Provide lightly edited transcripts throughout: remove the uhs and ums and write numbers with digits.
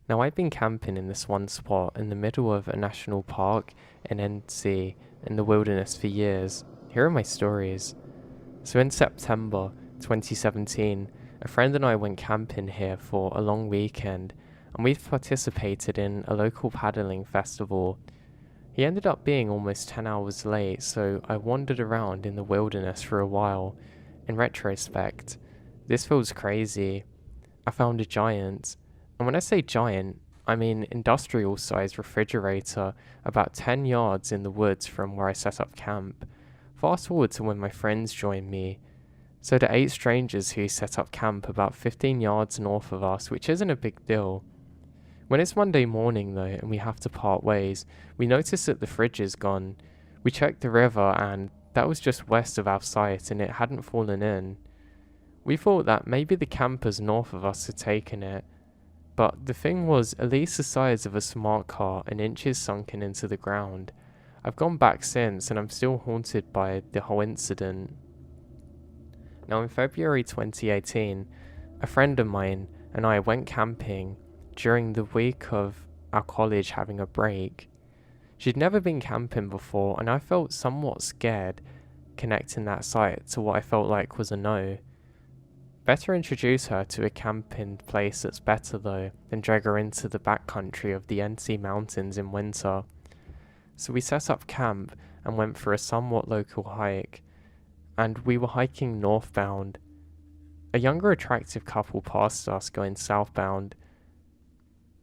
Now, I've been camping in this one spot in the middle of a national park in NC in the wilderness for years. Here are my stories. So, in September 2017, a friend and I went camping here for a long weekend, and we participated in a local paddling festival. He ended up being almost 10 hours late, so I wandered around in the wilderness for a while. In retrospect, this feels crazy. I found a giant. And when I say giant, I mean industrial sized refrigerator about 10 yards in the woods from where I set up camp. Fast forward to when my friends joined me. So the 8 strangers who set up camp about 15 yards north of us, which isn't a big deal. When it's Monday morning though and we have to part ways, we notice that the fridge is gone. We checked the river and that was just west of our sight and it hadn't fallen in. We thought that maybe the campers north of us had taken it, but the thing was at least the size of a smart car and inches sunken into the ground. I've gone back since and I'm still haunted by the whole incident. Now in February 2018, a friend of mine and I went camping during the week of our college having a break. She'd never been camping before and I felt somewhat scared connecting that site to what I felt like was a no. Better introduce her to a camping place that's better though than drag her into the backcountry of the NC mountains in winter. So we set up camp and went for a somewhat local hike, and we were hiking northbound. A younger attractive couple passed us going southbound.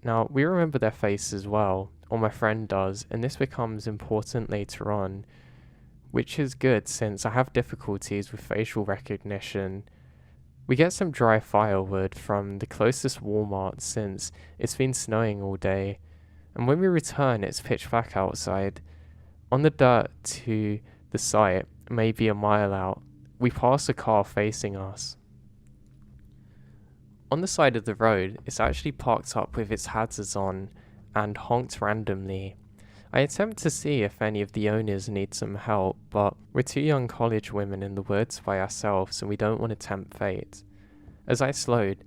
Now we remember their faces well, or my friend does, and this becomes important later on, which is good since I have difficulties with facial recognition. We get some dry firewood from the closest Walmart since it's been snowing all day, and when we return it's pitch black outside. On the dirt to the site, maybe a mile out, we pass a car facing us. On the side of the road, it's actually parked up with its hazards on and honked randomly. I attempt to see if any of the owners need some help, but we're two young college women in the woods by ourselves and we don't want to tempt fate. As I slowed,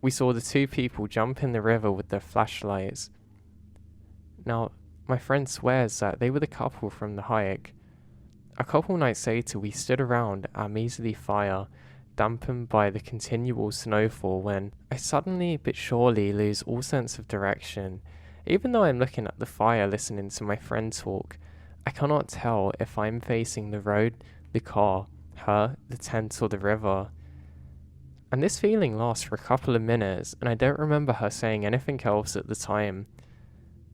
we saw the two people jump in the river with their flashlights. Now, my friend swears that they were the couple from the hike. A couple nights later, we stood around our measly fire, dampened by the continual snowfall, when I suddenly but surely lose all sense of direction. Even though I'm looking at the fire listening to my friend talk, I cannot tell if I'm facing the road, the car, her, the tent or the river. And this feeling lasts for a couple of minutes and I don't remember her saying anything else at the time.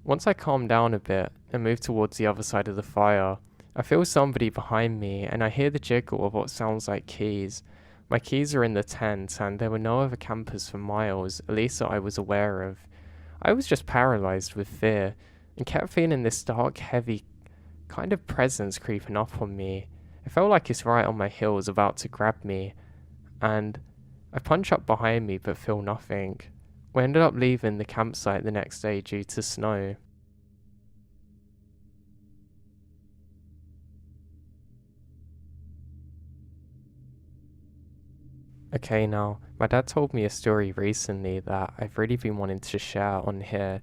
Once I calm down a bit and move towards the other side of the fire, I feel somebody behind me and I hear the jiggle of what sounds like keys. My keys are in the tent and there were no other campers for miles, at least that I was aware of. I was just paralyzed with fear and kept feeling this dark, heavy kind of presence creeping up on me. It felt like it's right on my heels about to grab me, and I punch up behind me but feel nothing. We ended up leaving the campsite the next day due to snow. Okay, now, my dad told me a story recently that I've really been wanting to share on here.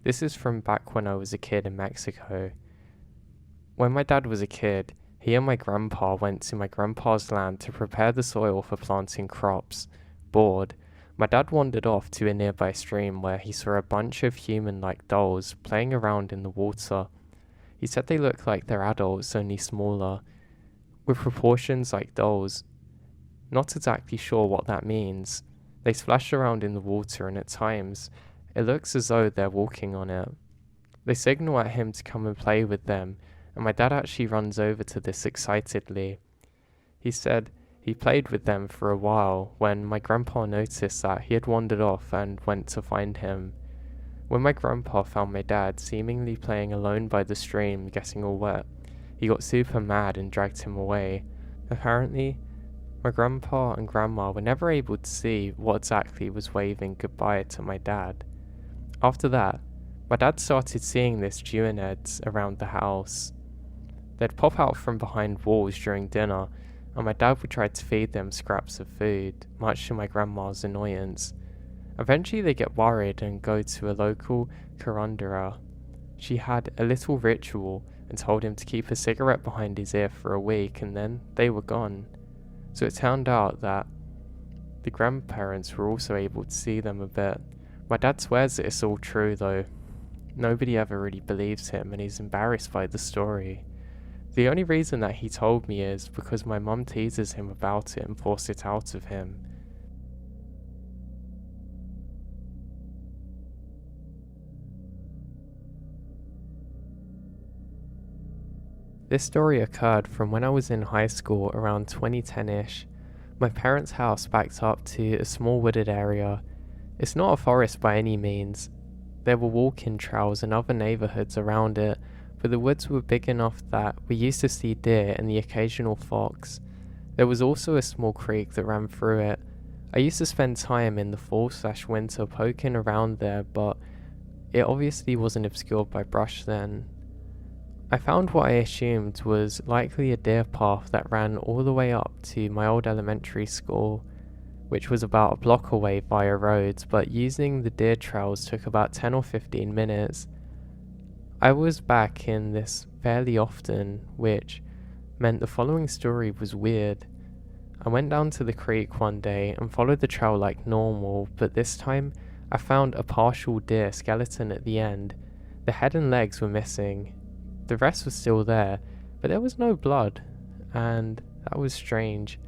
This is from back when I was a kid in Mexico. When my dad was a kid, he and my grandpa went to my grandpa's land to prepare the soil for planting crops. Bored, my dad wandered off to a nearby stream where he saw a bunch of human-like dolls playing around in the water. He said they looked like they're adults, only smaller, with proportions like dolls. Not exactly sure what that means. They splash around in the water and at times, it looks as though they're walking on it. They signal at him to come and play with them, and my dad actually runs over to this excitedly. He said he played with them for a while when my grandpa noticed that he had wandered off and went to find him. When my grandpa found my dad seemingly playing alone by the stream, getting all wet, he got super mad and dragged him away. Apparently, my grandpa and grandma were never able to see what exactly was waving goodbye to my dad. After that, my dad started seeing this geonids around the house. They'd pop out from behind walls during dinner, and my dad would try to feed them scraps of food, much to my grandma's annoyance. Eventually they get worried and go to a local curandera. She had a little ritual and told him to keep a cigarette behind his ear for a week, and then they were gone. So it turned out that the grandparents were also able to see them a bit. My dad swears that it's all true though. Nobody ever really believes him and he's embarrassed by the story. The only reason that he told me is because my mum teases him about it and forces it out of him. This story occurred from when I was in high school around 2010-ish. My parents' house backed up to a small wooded area. It's not a forest by any means. There were walking trails and other neighbourhoods around it, but the woods were big enough that we used to see deer and the occasional fox. There was also a small creek that ran through it. I used to spend time in the fall/winter poking around there, but it obviously wasn't obscured by brush then. I found what I assumed was likely a deer path that ran all the way up to my old elementary school, which was about a block away via roads, but using the deer trails took about 10 or 15 minutes. I was back in this fairly often, which meant the following story was weird. I went down to the creek one day and followed the trail like normal, but this time I found a partial deer skeleton at the end. The head and legs were missing. The rest was still there, but there was no blood, and that was strange.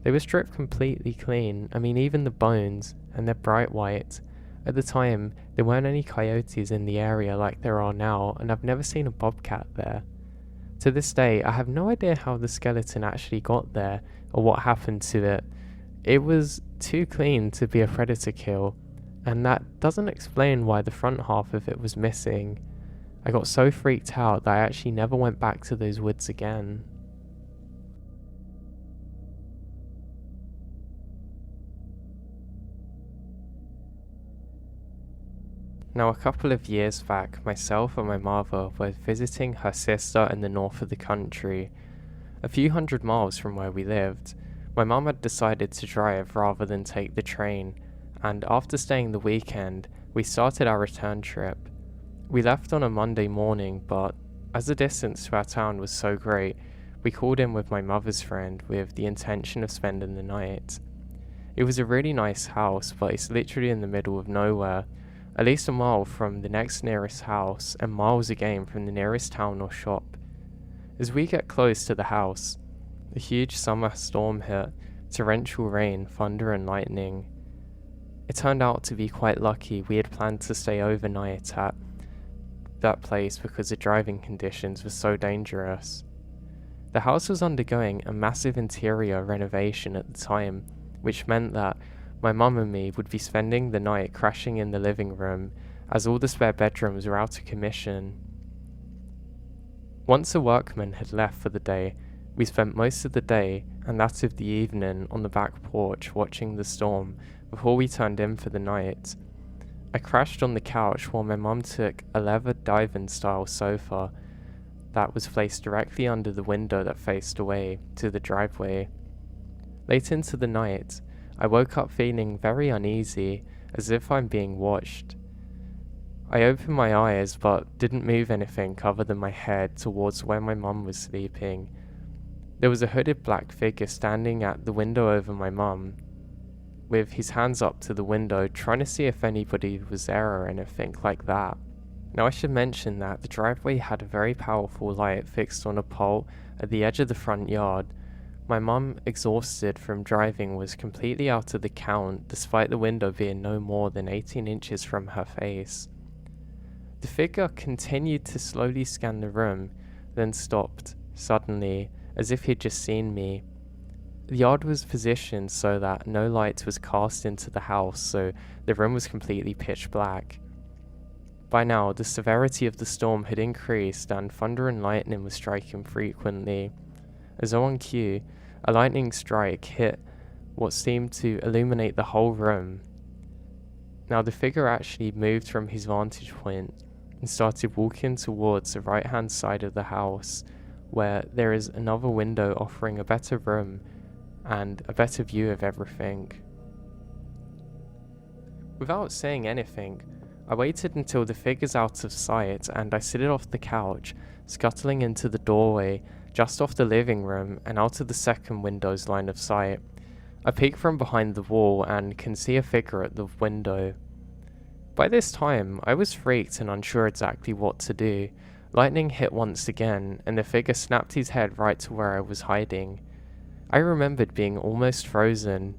They were stripped completely clean, I mean even the bones, and they're bright white. At the time, there weren't any coyotes in the area like there are now, and I've never seen a bobcat there. To this day, I have no idea how the skeleton actually got there, or what happened to it. It was too clean to be a predator kill, and that doesn't explain why the front half of it was missing. I got so freaked out that I actually never went back to those woods again. Now, a couple of years back, myself and my mother were visiting her sister in the north of the country, a few hundred miles from where we lived. My mum had decided to drive rather than take the train, and after staying the weekend, we started our return trip. We left on a Monday morning, but as the distance to our town was so great, we called in with my mother's friend with the intention of spending the night. It was a really nice house, but it's literally in the middle of nowhere, at least a mile from the next nearest house and miles again from the nearest town or shop. As we get close to the house, a huge summer storm hit, torrential rain, thunder and lightning. It turned out to be quite lucky. We had planned to stay overnight at that place because the driving conditions were so dangerous. The house was undergoing a massive interior renovation at the time, which meant that my mum and me would be spending the night crashing in the living room as all the spare bedrooms were out of commission. Once the workmen had left for the day, we spent most of the day and that of the evening on the back porch watching the storm before we turned in for the night. I crashed on the couch while my mum took a leather divan style sofa that was placed directly under the window that faced away to the driveway. Late into the night, I woke up feeling very uneasy, as if I'm being watched. I opened my eyes but didn't move anything other than my head towards where my mum was sleeping. There was a hooded black figure standing at the window over my mum, with his hands up to the window, trying to see if anybody was there or anything like that. Now I should mention that the driveway had a very powerful light fixed on a pole at the edge of the front yard. My mum, exhausted from driving, was completely out of the count, despite the window being no more than 18 inches from her face. The figure continued to slowly scan the room, then stopped, suddenly, as if he'd just seen me. The yard was positioned so that no light was cast into the house, so the room was completely pitch black. By now, the severity of the storm had increased and thunder and lightning was striking frequently. As though on cue, a lightning strike hit what seemed to illuminate the whole room. Now the figure actually moved from his vantage point and started walking towards the right-hand side of the house, where there is another window offering a better room and a better view of everything. Without saying anything, I waited until the figure's out of sight and I slid off the couch, scuttling into the doorway just off the living room and out of the second window's line of sight. I peek from behind the wall and can see a figure at the window. By this time, I was freaked and unsure exactly what to do. Lightning hit once again, and the figure snapped his head right to where I was hiding. I remembered being almost frozen,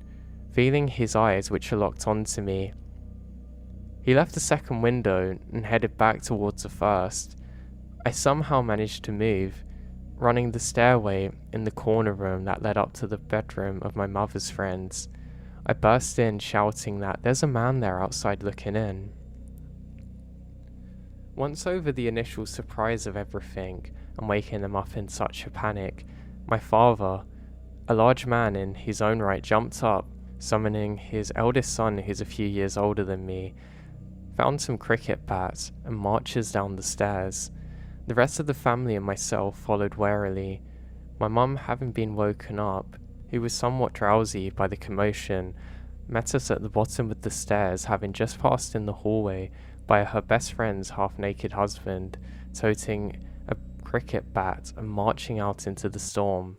feeling his eyes which are locked onto me. He left the second window and headed back towards the first. I somehow managed to move, running the stairway in the corner room that led up to the bedroom of my mother's friends. I burst in shouting that there's a man there outside looking in. Once over the initial surprise of everything and waking them up in such a panic, my father, a large man in his own right, jumped up, summoning his eldest son who's a few years older than me, found some cricket bats and marches down the stairs. The rest of the family and myself followed warily. My mum, having been woken up, who was somewhat drowsy by the commotion, met us at the bottom of the stairs, having just passed in the hallway by her best friend's half-naked husband, toting a cricket bat and marching out into the storm.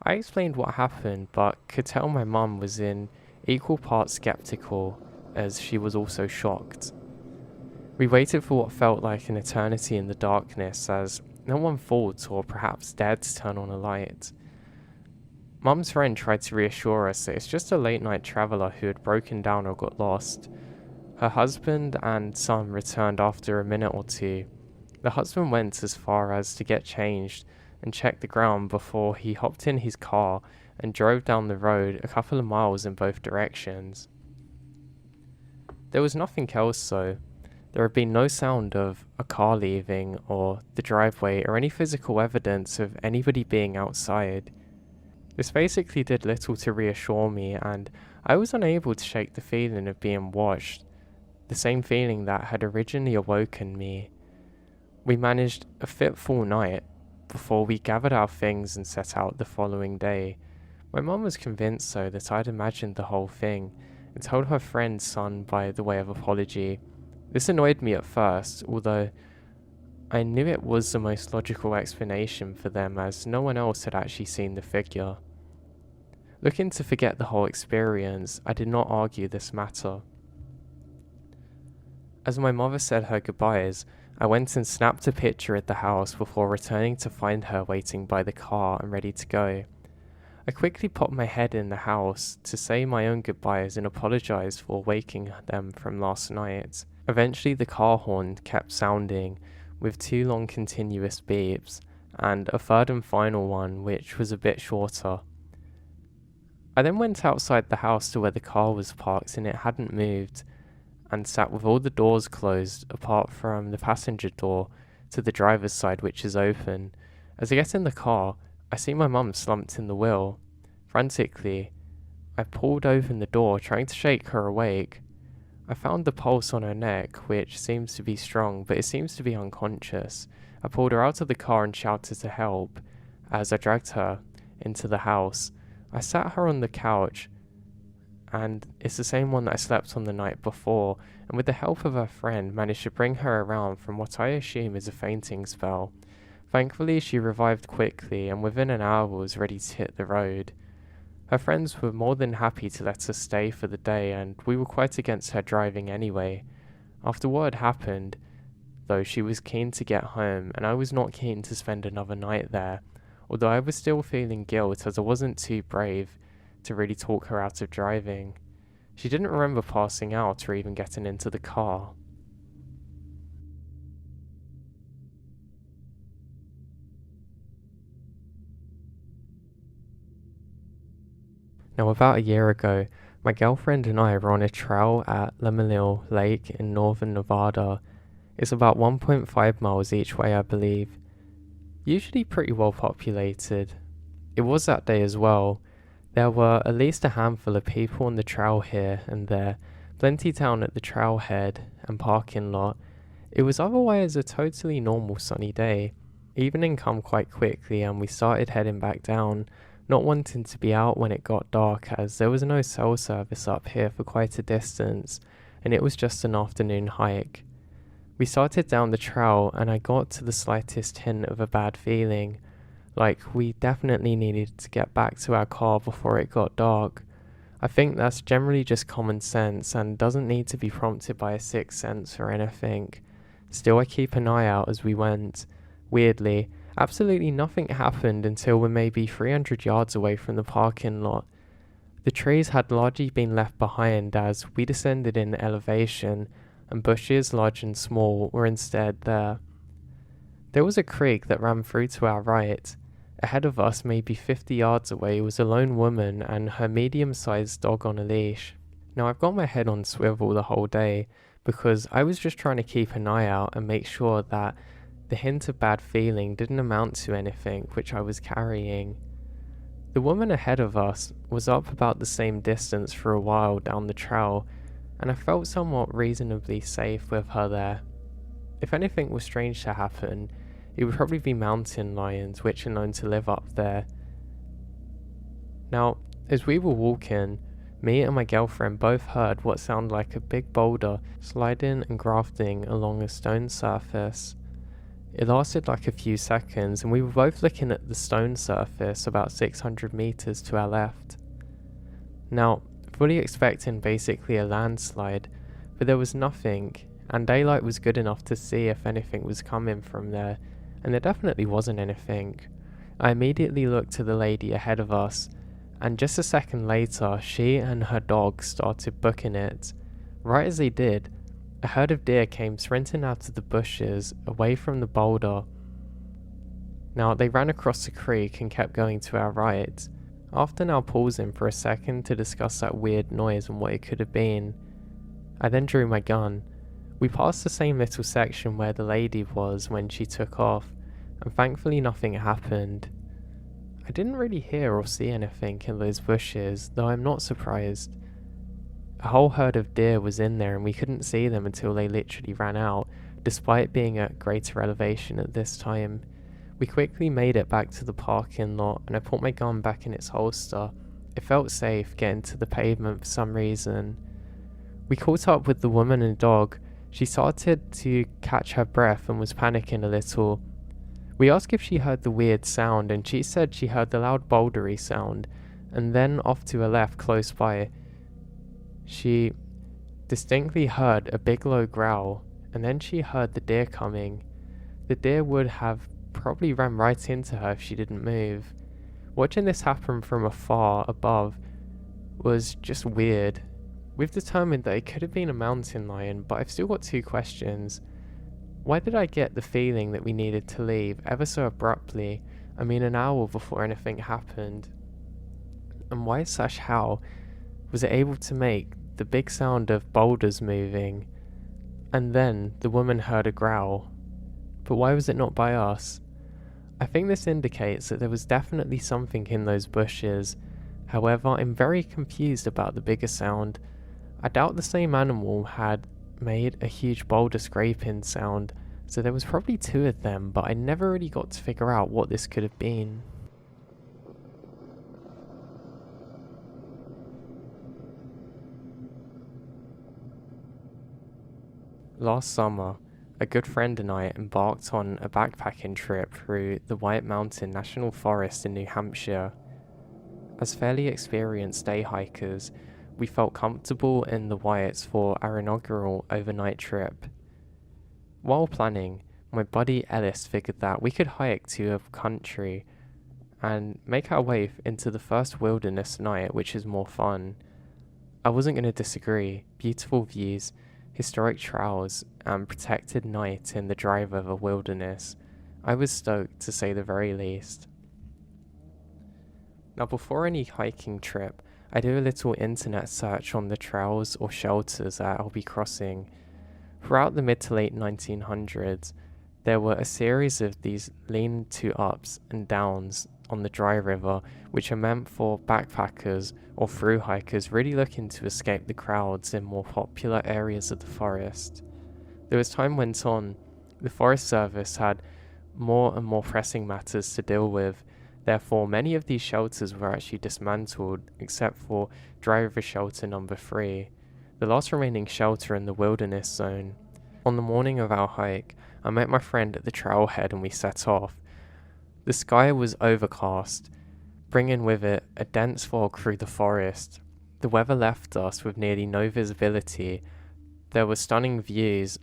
I explained what happened, but could tell my mum was in equal parts skeptical, as she was also shocked. We waited for what felt like an eternity in the darkness, as no one thought or perhaps dared to turn on a light. Mum's friend tried to reassure us that it's just a late-night traveller who had broken down or got lost. Her husband and son returned after a minute or two. The husband went as far as to get changed and check the ground before he hopped in his car and drove down the road a couple of miles in both directions. There was nothing else though. There had been no sound of a car leaving or the driveway or any physical evidence of anybody being outside. This basically did little to reassure me, and I was unable to shake the feeling of being watched, the same feeling that had originally awoken me. We managed a fitful night before we gathered our things and set out the following day. My mum was convinced though that I'd imagined the whole thing and told her friend's son by the way of apology. This annoyed me at first, although I knew it was the most logical explanation for them, as no one else had actually seen the figure. Looking to forget the whole experience, I did not argue this matter. As my mother said her goodbyes, I went and snapped a picture at the house before returning to find her waiting by the car and ready to go. I quickly popped my head in the house to say my own goodbyes and apologise for waking them from last night. Eventually the car horn kept sounding, with 2 long continuous beeps, and a third and final one which was a bit shorter. I then went outside the house to where the car was parked and it hadn't moved, and sat with all the doors closed apart from the passenger door to the driver's side, which is open. As I get in the car, I see my mum slumped in the wheel. Frantically, I pulled open the door, trying to shake her awake. I found the pulse on her neck, which seems to be strong, but it seems to be unconscious. I pulled her out of the car and shouted to help. As I dragged her into the house, I sat her on the couch, and it's the same one that I slept on the night before, and with the help of her friend, managed to bring her around from what I assume is a fainting spell. Thankfully, she revived quickly, and within an hour was ready to hit the road. Her friends were more than happy to let us stay for the day, and we were quite against her driving anyway. After what had happened, though, she was keen to get home, and I was not keen to spend another night there, although I was still feeling guilt as I wasn't too brave to really talk her out of driving. She didn't remember passing out or even getting into the car. Now, about a year ago, my girlfriend and I were on a trail at Lemonil Lake in northern Nevada. It's about 1.5 miles each way, I believe. Usually pretty well populated. It was that day as well. There were at least a handful of people on the trail here and there, plenty down at the trailhead and parking lot. It was otherwise a totally normal sunny day. Evening come quite quickly and we started heading back down, not wanting to be out when it got dark, as there was no cell service up here for quite a distance, and it was just an afternoon hike. We started down the trail, and I got to the slightest hint of a bad feeling, like we definitely needed to get back to our car before it got dark. I think that's generally just common sense and doesn't need to be prompted by a sixth sense or anything. Still, I keep an eye out as we went. Weirdly, absolutely nothing happened until we're maybe 300 yards away from the parking lot. The trees had largely been left behind as we descended in elevation, and bushes, large and small, were instead there. There was a creek that ran through to our right. Ahead of us, maybe 50 yards away, was a lone woman and her medium-sized dog on a leash. Now, I've got my head on swivel the whole day because I was just trying to keep an eye out and make sure that the hint of bad feeling didn't amount to anything which I was carrying. The woman ahead of us was up about the same distance for a while down the trail, and I felt somewhat reasonably safe with her there. If anything was strange to happen, it would probably be mountain lions, which are known to live up there. Now, as we were walking, me and my girlfriend both heard what sounded like a big boulder sliding and grafting along a stone surface. It lasted like a few seconds, and we were both looking at the stone surface about 600 meters to our left. Now, fully expecting basically a landslide, but there was nothing, and daylight was good enough to see if anything was coming from there, and there definitely wasn't anything. I immediately looked to the lady ahead of us, and just a second later, she and her dog started booking it. Right as they did, a herd of deer came sprinting out of the bushes, away from the boulder. Now, they ran across the creek and kept going to our right. After now pausing for a second to discuss that weird noise and what it could have been, I then drew my gun. We passed the same little section where the lady was when she took off, and thankfully nothing happened. I didn't really hear or see anything in those bushes, though I'm not surprised. A whole herd of deer was in there and we couldn't see them until they literally ran out, despite being at greater elevation at this time. We quickly made it back to the parking lot and I put my gun back in its holster. It felt safe getting to the pavement for some reason. We caught up with the woman and dog. She started to catch her breath and was panicking a little. We asked if she heard the weird sound and she said she heard the loud bouldery sound, and then off to her left close by, she distinctly heard a big low growl, and then she heard the deer coming. The deer would have probably ran right into her if she didn't move. Watching this happen from afar above was just weird. We've determined that it could have been a mountain lion, but I've still got two questions. Why did I get the feeling that we needed to leave ever so abruptly? I mean, an hour before anything happened. And why/how was it able to make the big sound of boulders moving? And then the woman heard a growl. But why was it not by us? I think this indicates that there was definitely something in those bushes. However, I'm very confused about the bigger sound. I doubt the same animal had made a huge boulder scraping sound, so there was probably two of them, but I never really got to figure out what this could have been. Last summer, a good friend and I embarked on a backpacking trip through the White Mountain National Forest in New Hampshire. As fairly experienced day hikers, we felt comfortable in the Whites for our inaugural overnight trip. While planning, my buddy Ellis figured that we could hike to a country and make our way into the first wilderness night, which is more fun. I wasn't going to disagree. Beautiful views, historic trails, and protected night in the dry weather wilderness. I was stoked, to say the very least. Now, before any hiking trip, I do a little internet search on the trails or shelters that I'll be crossing. Throughout the mid to late 1900s, there were a series of these lean-to ups and downs on the dry river, which are meant for backpackers or through hikers really looking to escape the crowds in more popular areas of the forest. Though as time went on, the Forest Service had more and more pressing matters to deal with. Therefore, many of these shelters were actually dismantled, except for Dry River Shelter number 3. the last remaining shelter in the wilderness zone. On the morning of our hike, I met my friend at the trailhead and we set off. The sky was overcast, bringing with it a dense fog through the forest. The weather left us with nearly no visibility. There were stunning views,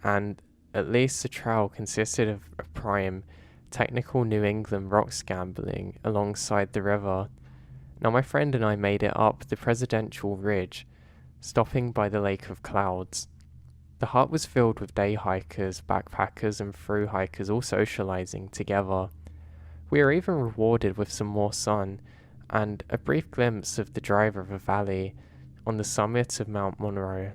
and at least the trail consisted of a prime, technical New England rock scrambling alongside the river. Now my friend and I made it up the Presidential Ridge, stopping by the Lake of Clouds. The hut was filled with day hikers, backpackers and thru hikers all socializing together. We were even rewarded with some more sun and a brief glimpse of the Drive River Valley on the summit of Mount Monroe.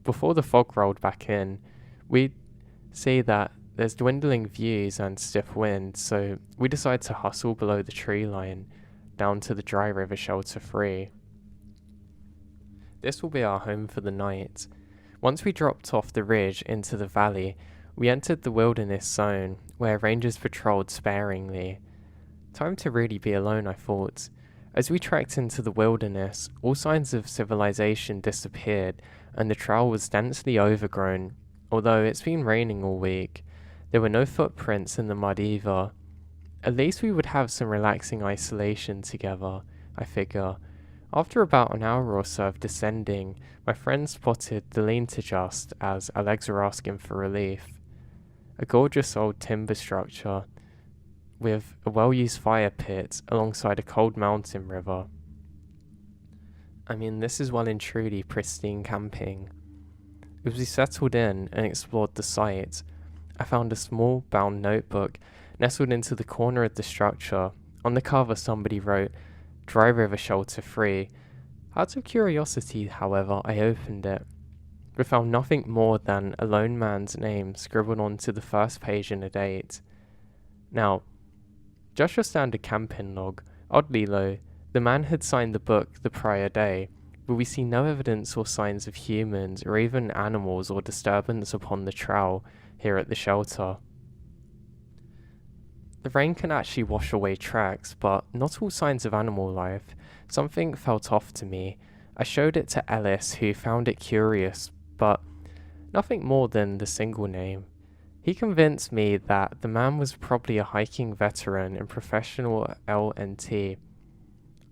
Before the fog rolled back in, we'd see that there's dwindling views and stiff wind, so we decided to hustle below the tree line down to the Dry River Shelter 3. This will be our home for the night. Once we dropped off the ridge into the valley, we entered the wilderness zone, where rangers patrolled sparingly. Time to really be alone, I thought. As we trekked into the wilderness, all signs of civilization disappeared, and the trail was densely overgrown. Although it's been raining all week, there were no footprints in the mud either. At least we would have some relaxing isolation together, I figure. After about an hour or so of descending, my friend spotted the lean-to-just as our legs were asking for relief. A gorgeous old timber structure with a well-used fire pit alongside a cold mountain river. I mean, this is well and truly pristine camping. As we settled in and explored the site, I found a small bound notebook nestled into the corner of the structure. On the cover somebody wrote, "Dry River Shelter 3. Out of curiosity, however, I opened it, but found nothing more than a lone man's name scribbled onto the first page and a date. Now, just your standard camping log. Oddly though, the man had signed the book the prior day, but we see no evidence or signs of humans or even animals or disturbance upon the trail here at the shelter. The rain can actually wash away tracks, but not all signs of animal life. Something felt off to me. I showed it to Ellis, who found it curious, but nothing more than the single name. He convinced me that the man was probably a hiking veteran and professional LNT.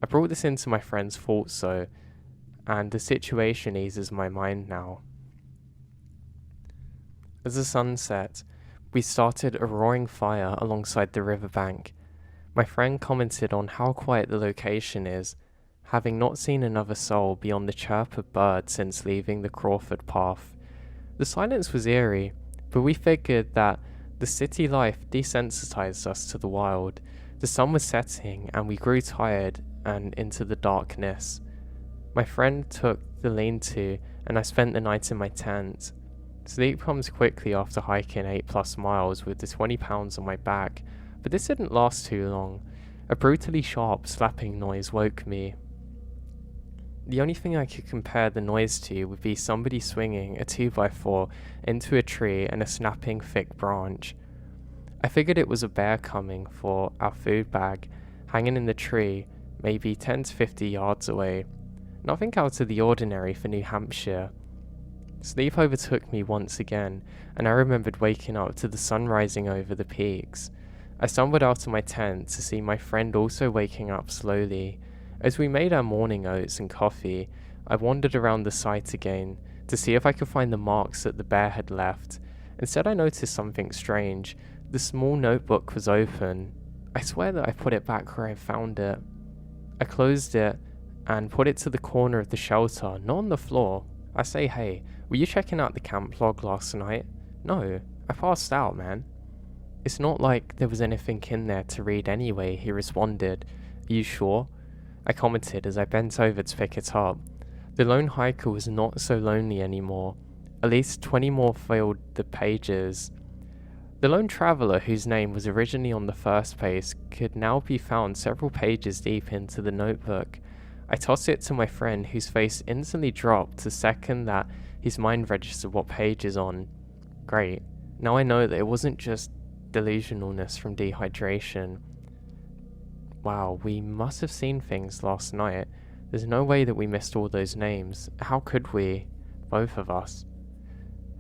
I brought this into my friend's thoughts though, and the situation eases my mind now. As the sun set, we started a roaring fire alongside the riverbank. My friend commented on how quiet the location is, having not seen another soul beyond the chirp of birds since leaving the Crawford path. The silence was eerie, but we figured that the city life desensitized us to the wild. The sun was setting and we grew tired and into the darkness. My friend took the lean-to and I spent the night in my tent. Sleep comes quickly after hiking 8+ miles with the 20 pounds on my back, but this didn't last too long. A brutally sharp slapping noise woke me. The only thing I could compare the noise to would be somebody swinging a 2x4 into a tree and a snapping thick branch. I figured it was a bear coming for our food bag, hanging in the tree, maybe 10 to 50 yards away. Nothing out of the ordinary for New Hampshire. Sleep overtook me once again, and I remembered waking up to the sun rising over the peaks. I stumbled out of my tent to see my friend also waking up slowly. As we made our morning oats and coffee, I wandered around the site again to see if I could find the marks that the bear had left. Instead, I noticed something strange. The small notebook was open. I swear that I put it back where I found it. I closed it and put it to the corner of the shelter, not on the floor. I say, "Hey, were you checking out the camp log last night?" "No, I passed out, man." "It's not like there was anything in there to read anyway," he responded. "Are you sure?" I commented as I bent over to pick it up. The lone hiker was not so lonely anymore. At least 20 more filled the pages. The lone traveller, whose name was originally on the first page, could now be found several pages deep into the notebook. I tossed it to my friend, whose face instantly dropped the second that his mind registered what page is on. Great. Now I know that it wasn't just delusionalness from dehydration. Wow, we must have seen things last night. There's no way that we missed all those names. How could we? Both of us.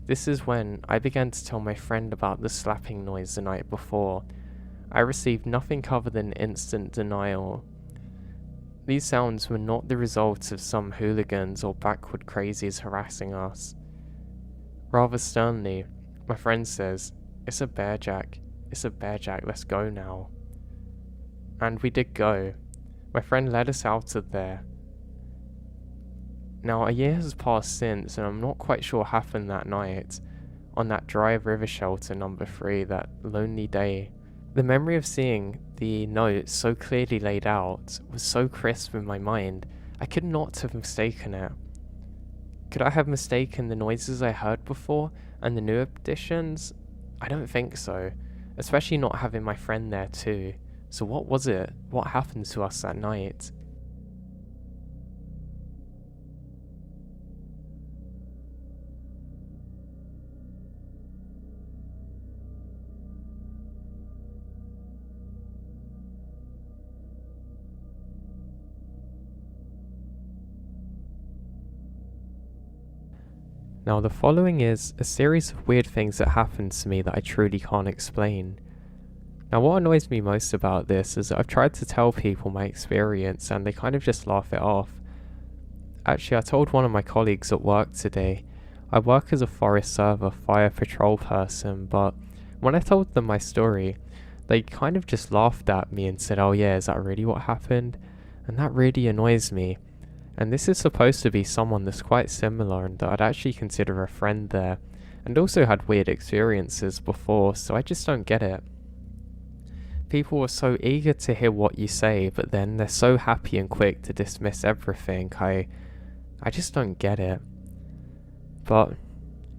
This is when I began to tell my friend about the slapping noise the night before. I received nothing other than instant denial. These sounds were not the result of some hooligans or backward crazies harassing us. Rather sternly, my friend says, "It's a bear, Jack. It's a bear, Jack. Let's go now." And we did go. My friend led us out of there. Now, a year has passed since, and I'm not quite sure what happened that night, on that dry river shelter number 3, that lonely day. The memory of seeing the note so clearly laid out was so crisp in my mind, I could not have mistaken it. Could I have mistaken the noises I heard before and the new additions? I don't think so, especially not having my friend there too. So what was it? What happened to us that night? Now the following is a series of weird things that happened to me that I truly can't explain. Now what annoys me most about this is that I've tried to tell people my experience and they kind of just laugh it off. Actually, I told one of my colleagues at work today. I work as a Forest Server fire patrol person, but when I told them my story, they kind of just laughed at me and said, "Oh yeah, is that really what happened?" And that really annoys me. And this is supposed to be someone that's quite similar and that I'd actually consider a friend there, and also had weird experiences before, so I just don't get it. People are so eager to hear what you say, but then they're so happy and quick to dismiss everything. I just don't get it. But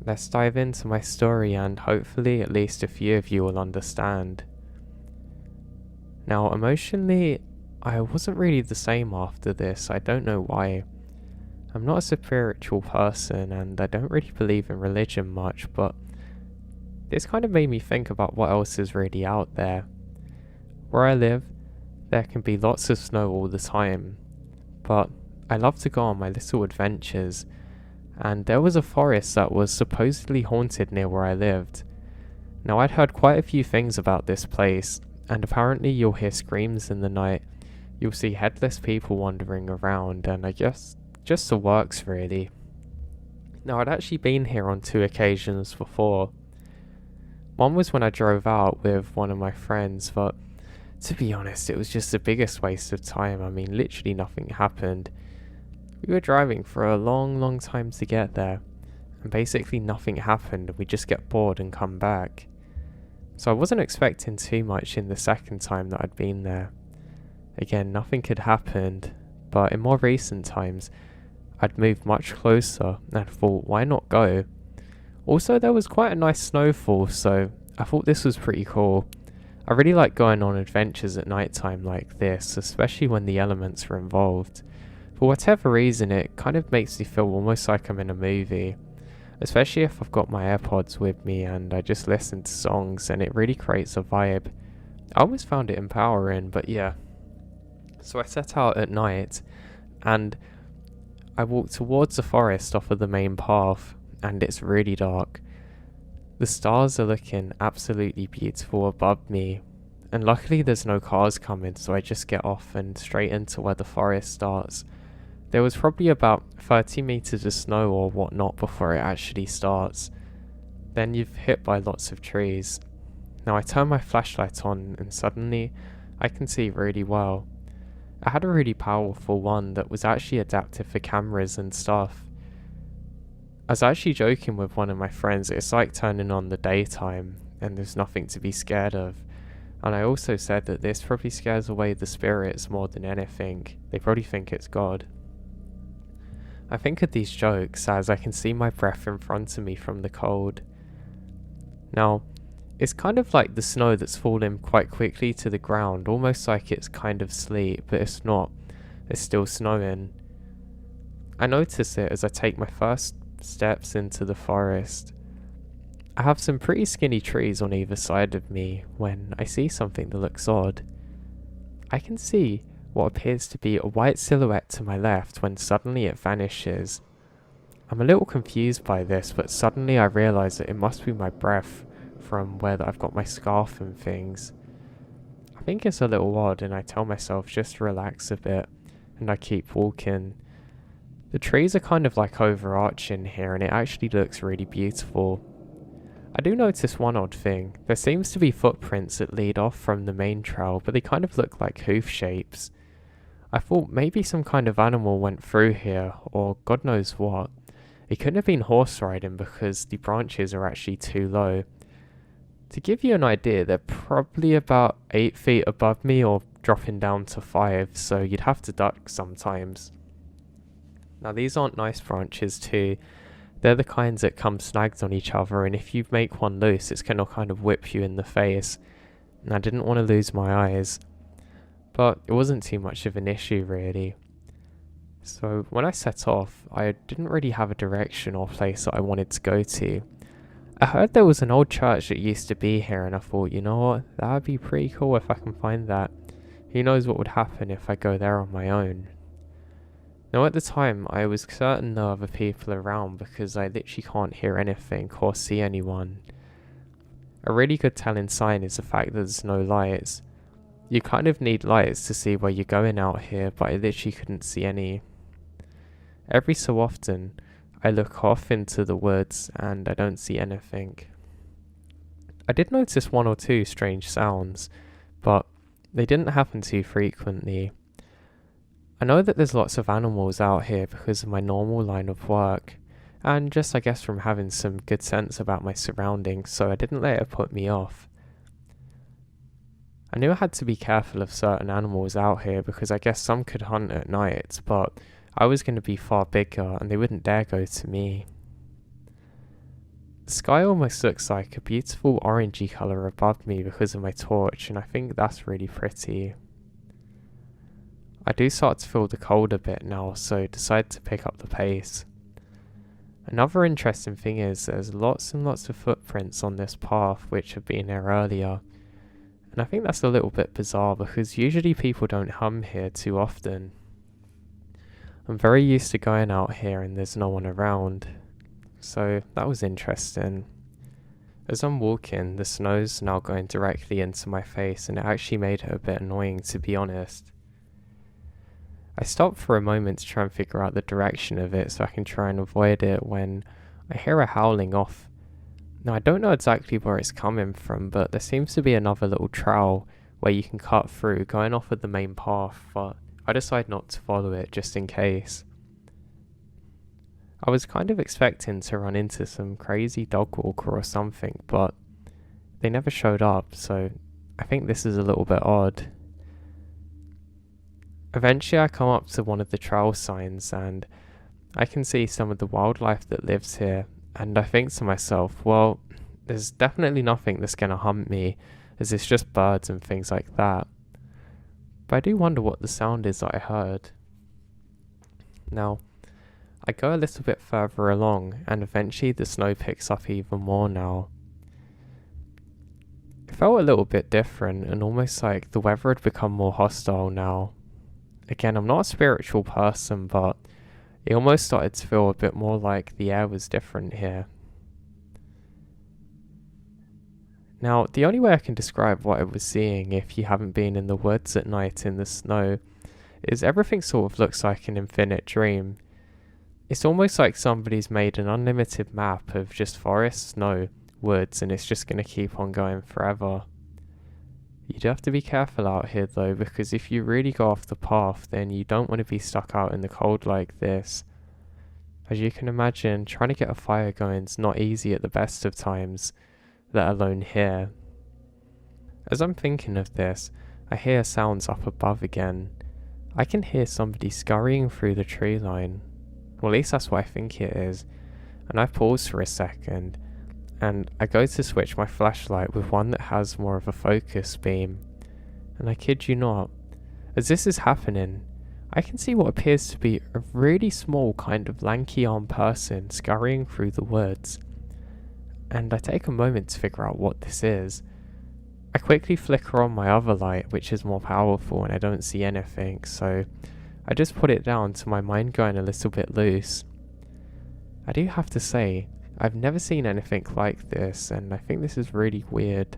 let's dive into my story and hopefully at least a few of you will understand. Now, emotionally, I wasn't really the same after this. I don't know why. I'm not a spiritual person and I don't really believe in religion much, but this kind of made me think about what else is really out there. Where I live, there can be lots of snow all the time, but I love to go on my little adventures, and there was a forest that was supposedly haunted near where I lived. Now, I'd heard quite a few things about this place, and apparently you'll hear screams in the night. You'll see headless people wandering around, and I guess just the works really. Now, I'd actually been here on 2 occasions before. One was when I drove out with one of my friends, but to be honest, it was just the biggest waste of time. I mean, literally nothing happened. We were driving for a long time to get there, and basically nothing happened, and we just get bored and come back. So I wasn't expecting too much in the second time that I'd been there. Again, nothing had happened, but in more recent times, I'd moved much closer and thought, why not go? Also, there was quite a nice snowfall, so I thought this was pretty cool. I really like going on adventures at night time like this, especially when the elements are involved. For whatever reason, it kind of makes me feel almost like I'm in a movie, especially if I've got my AirPods with me and I just listen to songs, and it really creates a vibe. I always found it empowering, but yeah. So I set out at night and I walked towards the forest off of the main path, and it's really dark. The stars are looking absolutely beautiful above me, and luckily there's no cars coming, so I just get off and straight into where the forest starts. There was probably about 30 meters of snow or whatnot before it actually starts. Then you've hit by lots of trees. Now I turn my flashlight on and suddenly I can see really well. I had a really powerful one that was actually adapted for cameras and stuff. I was actually joking with one of my friends, it's like turning on the daytime and there's nothing to be scared of. And I also said that this probably scares away the spirits more than anything. They probably think it's God. I think of these jokes as I can see my breath in front of me from the cold. Now, it's kind of like the snow that's falling quite quickly to the ground, almost like it's kind of sleet, but it's not. It's still snowing. I notice it as I take my first steps into the forest. I have some pretty skinny trees on either side of me when I see something that looks odd. I can see what appears to be a white silhouette to my left when suddenly it vanishes. I'm a little confused by this, but suddenly I realise that it must be my breath from where I've got my scarf and things. I think it's a little odd, and I tell myself just to relax a bit, and I keep walking. The trees are kind of like overarching here, and it actually looks really beautiful. I do notice one odd thing. There seems to be footprints that lead off from the main trail, but they kind of look like hoof shapes. I thought maybe some kind of animal went through here, or God knows what. It couldn't have been horse riding because the branches are actually too low. To give you an idea, they're probably about 8 feet above me or dropping down to 5, so you'd have to duck sometimes. Now these aren't nice branches too. They're the kinds that come snagged on each other, and if you make one loose, it's going to kind of whip you in the face. And I didn't want to lose my eyes. But it wasn't too much of an issue really. So when I set off, I didn't really have a direction or place that I wanted to go to. I heard there was an old church that used to be here, and I thought, you know what, that would be pretty cool if I can find that. Who knows what would happen if I go there on my own. Now at the time, I was certain there were other people around because I literally can't hear anything or see anyone. A really good telling sign is the fact that there's no lights. You kind of need lights to see where you're going out here, but I literally couldn't see any. Every so often, I look off into the woods and I don't see anything. I did notice one or two strange sounds, but they didn't happen too frequently. I know that there's lots of animals out here because of my normal line of work, and just I guess from having some good sense about my surroundings, so I didn't let it put me off. I knew I had to be careful of certain animals out here because I guess some could hunt at night, but I was going to be far bigger and they wouldn't dare go to me. The sky almost looks like a beautiful orangey colour above me because of my torch, and I think that's really pretty. I do start to feel the cold a bit now, so decide to pick up the pace. Another interesting thing is there's lots and lots of footprints on this path which have been here earlier, and I think that's a little bit bizarre because usually people don't come here too often. I'm very used to going out here and there's no one around, so that was interesting. As I'm walking, the snow's now going directly into my face, and it actually made it a bit annoying, to be honest. I stopped for a moment to try and figure out the direction of it so I can try and avoid it when I hear a howling off. Now I don't know exactly where it's coming from, but there seems to be another little trail where you can cut through going off of the main path, but I decide not to follow it just in case. I was kind of expecting to run into some crazy dog walker or something, but they never showed up, so I think this is a little bit odd. Eventually I come up to one of the trail signs and I can see some of the wildlife that lives here, and I think to myself, well, there's definitely nothing that's going to hunt me, as it's just birds and things like that. But I do wonder what the sound is that I heard. Now, I go a little bit further along and eventually the snow picks up even more now. It felt a little bit different and almost like the weather had become more hostile now. Again, I'm not a spiritual person, but it almost started to feel a bit more like the air was different here. Now, the only way I can describe what I was seeing if you haven't been in the woods at night in the snow is everything sort of looks like an infinite dream. It's almost like somebody's made an unlimited map of just forest, snow, woods, and it's just going to keep on going forever. You do have to be careful out here though, because if you really go off the path, then you don't want to be stuck out in the cold like this. As you can imagine, trying to get a fire going is not easy at the best of times, let alone here. As I'm thinking of this, I hear sounds up above again. I can hear somebody scurrying through the tree line. Well, at least that's what I think it is. And I pause for a second, and I go to switch my flashlight with one that has more of a focus beam. And I kid you not, as this is happening, I can see what appears to be a really small kind of lanky armed person scurrying through the woods. And I take a moment to figure out what this is. I quickly flicker on my other light, which is more powerful, and I don't see anything, so I just put it down to my mind going a little bit loose. I do have to say, I've never seen anything like this, and I think this is really weird.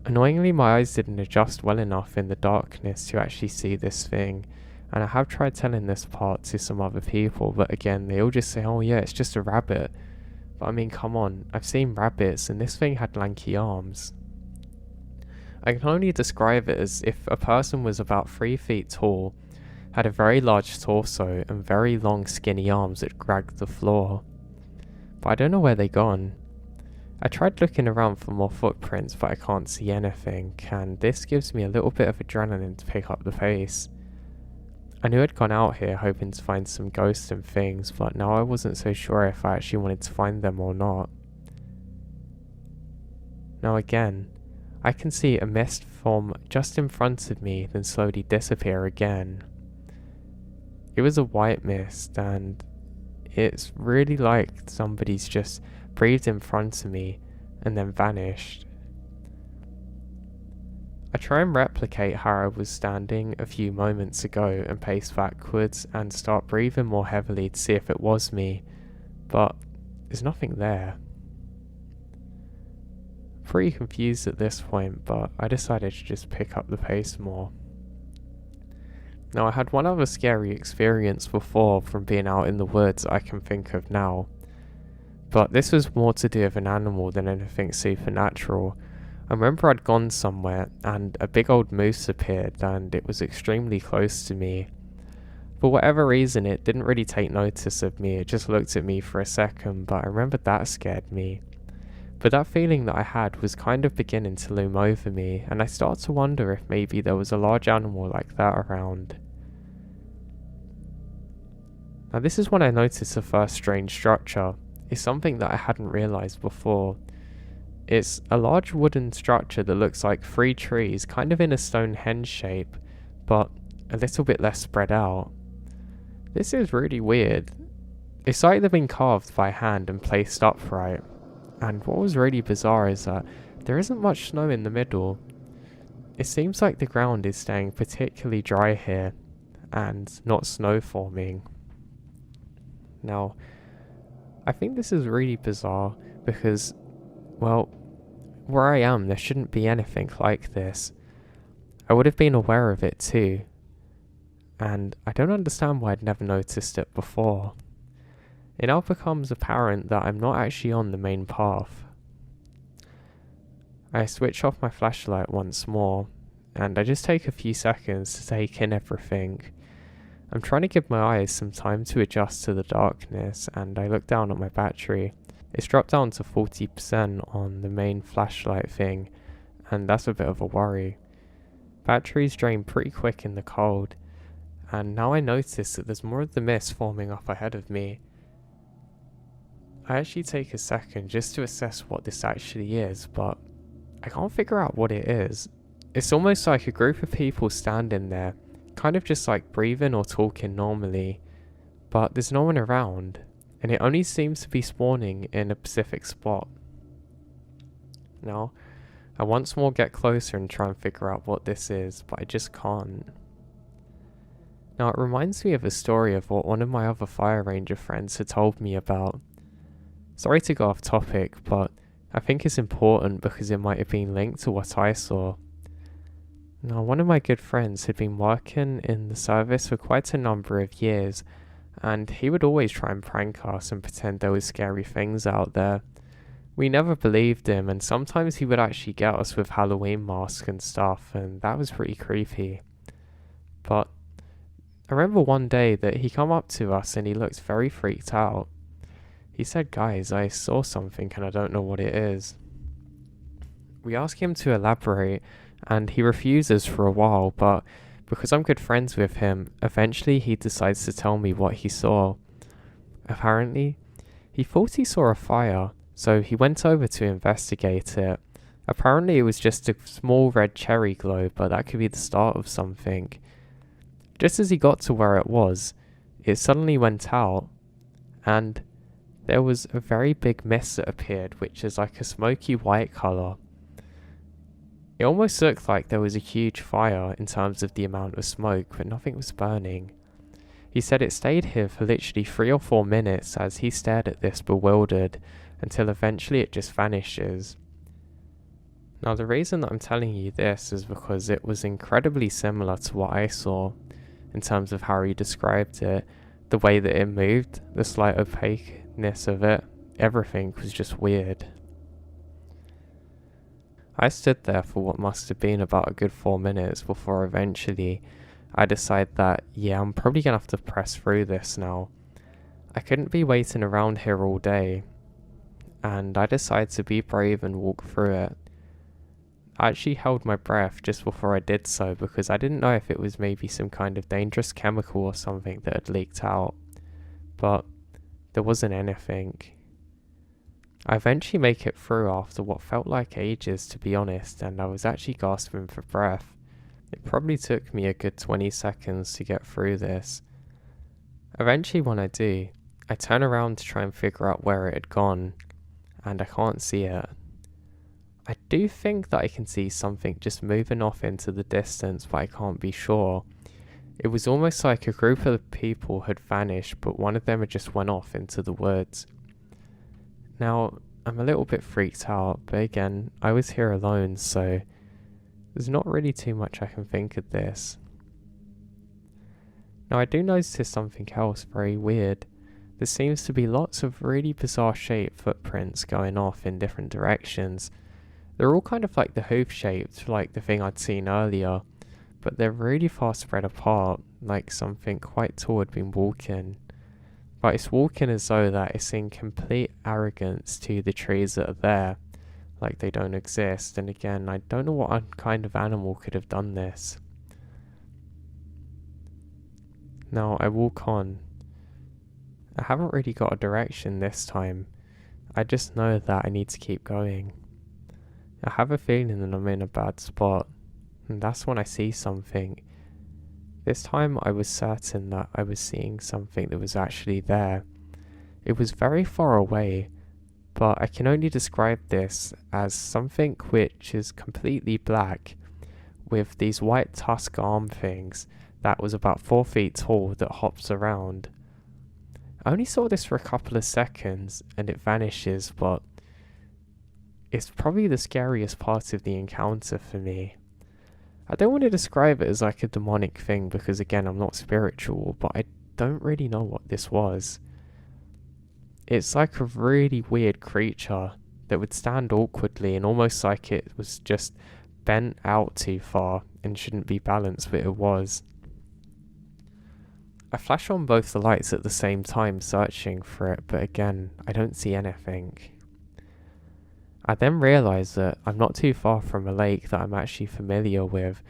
Annoyingly, my eyes didn't adjust well enough in the darkness to actually see this thing, and I have tried telling this part to some other people, but again, they all just say, oh yeah, it's just a rabbit. But I mean, come on, I've seen rabbits, and this thing had lanky arms. I can only describe it as if a person was about 3 feet tall, had a very large torso, and very long skinny arms that dragged the floor. But I don't know where they've gone. I tried looking around for more footprints, but I can't see anything, and this gives me a little bit of adrenaline to pick up the pace. I knew I'd gone out here hoping to find some ghosts and things, but now I wasn't so sure if I actually wanted to find them or not. Now again, I can see a mist form just in front of me, then slowly disappear again. It was a white mist, and it's really like somebody's just breathed in front of me and then vanished. I try and replicate how I was standing a few moments ago and pace backwards and start breathing more heavily to see if it was me, but there's nothing there. Pretty confused at this point, but I decided to just pick up the pace more. Now, I had one other scary experience before from being out in the woods I can think of now, but this was more to do with an animal than anything supernatural. I remember I'd gone somewhere and a big old moose appeared, and it was extremely close to me. For whatever reason, it didn't really take notice of me, it just looked at me for a second, but I remember that scared me. But that feeling that I had was kind of beginning to loom over me, and I started to wonder if maybe there was a large animal like that around. Now this is when I noticed the first strange structure. It's something that I hadn't realised before. It's a large wooden structure that looks like 3 trees, kind of in a Stonehenge shape, but a little bit less spread out. This is really weird. It's like they've been carved by hand and placed upright. And what was really bizarre is that there isn't much snow in the middle. It seems like the ground is staying particularly dry here, and not snow forming. Now, I think this is really bizarre because, well, where I am there shouldn't be anything like this. I would have been aware of it too, and I don't understand why I'd never noticed it before. It now becomes apparent that I'm not actually on the main path. I switch off my flashlight once more, and I just take a few seconds to take in everything. I'm trying to give my eyes some time to adjust to the darkness, and I look down at my battery. It's dropped down to 40% on the main flashlight thing, and that's a bit of a worry. Batteries drain pretty quick in the cold, and now I notice that there's more of the mist forming up ahead of me. I actually take a second just to assess what this actually is, but I can't figure out what it is. It's almost like a group of people standing there, kind of just like breathing or talking normally, but there's no one around, and it only seems to be spawning in a specific spot. Now, I once more get closer and try and figure out what this is, but I just can't. Now, it reminds me of a story of what one of my other Fire Ranger friends had told me about. Sorry to go off topic, but I think it's important because it might have been linked to what I saw. Now, one of my good friends had been working in the service for quite a number of years, and he would always try and prank us and pretend there was scary things out there. We never believed him, and sometimes he would actually get us with Halloween masks and stuff, and that was pretty creepy. But I remember one day that he come up to us and he looked very freaked out. He said, "Guys, I saw something and I don't know what it is." We ask him to elaborate, and he refuses for a while, but because I'm good friends with him, eventually he decides to tell me what he saw. Apparently, he thought he saw a fire, so he went over to investigate it. Apparently it was just a small red cherry glow, but that could be the start of something. Just as he got to where it was, it suddenly went out, and there was a very big mist that appeared, which is like a smoky white colour. It almost looked like there was a huge fire in terms of the amount of smoke, but nothing was burning. He said it stayed here for literally 3 or 4 minutes as he stared at this bewildered, until eventually it just vanishes. Now the reason that I'm telling you this is because it was incredibly similar to what I saw in terms of how he described it, the way that it moved, the slight opaqueness of it, everything was just weird. I stood there for what must have been about a good 4 minutes before eventually I decided that, yeah, I'm probably gonna have to press through this now. I couldn't be waiting around here all day, and I decided to be brave and walk through it. I actually held my breath just before I did so because I didn't know if it was maybe some kind of dangerous chemical or something that had leaked out, but there wasn't anything. I eventually make it through after what felt like ages, to be honest, and I was actually gasping for breath. It probably took me a good 20 seconds to get through this. Eventually when I do, I turn around to try and figure out where it had gone, and I can't see it. I do think that I can see something just moving off into the distance, but I can't be sure. It was almost like a group of people had vanished, but one of them had just went off into the woods. Now, I'm a little bit freaked out, but again, I was here alone, so there's not really too much I can think of this. Now, I do notice something else very weird. There seems to be lots of really bizarre shaped footprints going off in different directions. They're all kind of like the hoof shaped, like the thing I'd seen earlier, but they're really far spread apart, like something quite tall had been walking. But it's walking as though that it's in complete arrogance to the trees that are there, like they don't exist, and again, I don't know what kind of animal could have done this. Now, I walk on. I haven't really got a direction this time. I just know that I need to keep going. I have a feeling that I'm in a bad spot, and that's when I see something. This time I was certain that I was seeing something that was actually there. It was very far away, but I can only describe this as something which is completely black, with these white tusk arm things that was about 4 feet tall that hops around. I only saw this for a couple of seconds and it vanishes, but it's probably the scariest part of the encounter for me. I don't want to describe it as like a demonic thing because again, I'm not spiritual, but I don't really know what this was. It's like a really weird creature that would stand awkwardly and almost like it was just bent out too far and shouldn't be balanced, but it was. I flash on both the lights at the same time searching for it, but again, I don't see anything. I then realise that I'm not too far from a lake that I'm actually familiar with,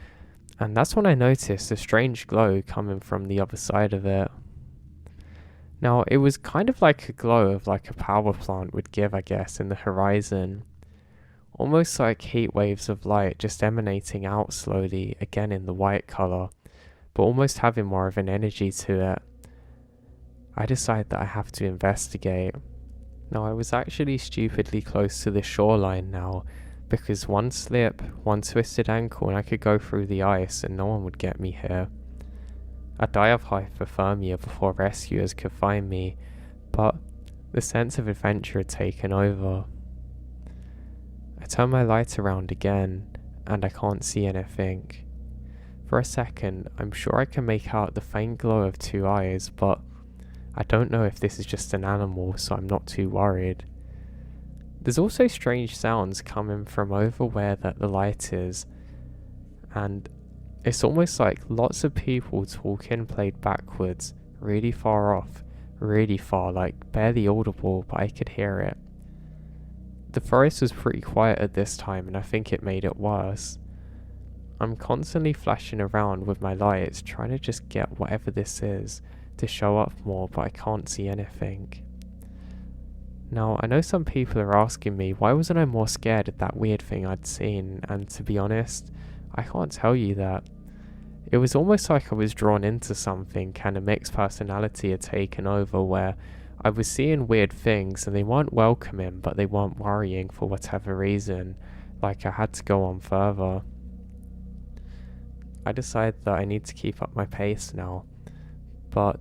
and that's when I noticed a strange glow coming from the other side of it. Now, it was kind of like a glow of like a power plant would give, I guess, in the horizon. Almost like heat waves of light just emanating out slowly, again in the white colour, but almost having more of an energy to it. I decide that I have to investigate. Now, I was actually stupidly close to the shoreline now, because one slip, one twisted ankle, and I could go through the ice and no one would get me here. I'd die of hypothermia before rescuers could find me, but the sense of adventure had taken over. I turn my light around again, and I can't see anything. For a second, I'm sure I can make out the faint glow of 2 eyes, but I don't know if this is just an animal, so I'm not too worried. There's also strange sounds coming from over where that the light is, and it's almost like lots of people talking played backwards, really far off, really far, like barely audible, but I could hear it. The forest was pretty quiet at this time, and I think it made it worse. I'm constantly flashing around with my lights, trying to just get whatever this is to show up more, but I can't see anything. Now, I know some people are asking me why wasn't I more scared of that weird thing I'd seen, and to be honest, I can't tell you that. It was almost like I was drawn into something and a mixed personality had taken over where I was seeing weird things and they weren't welcoming, but they weren't worrying for whatever reason. like I had to go on further. I decided that I need to keep up my pace now, but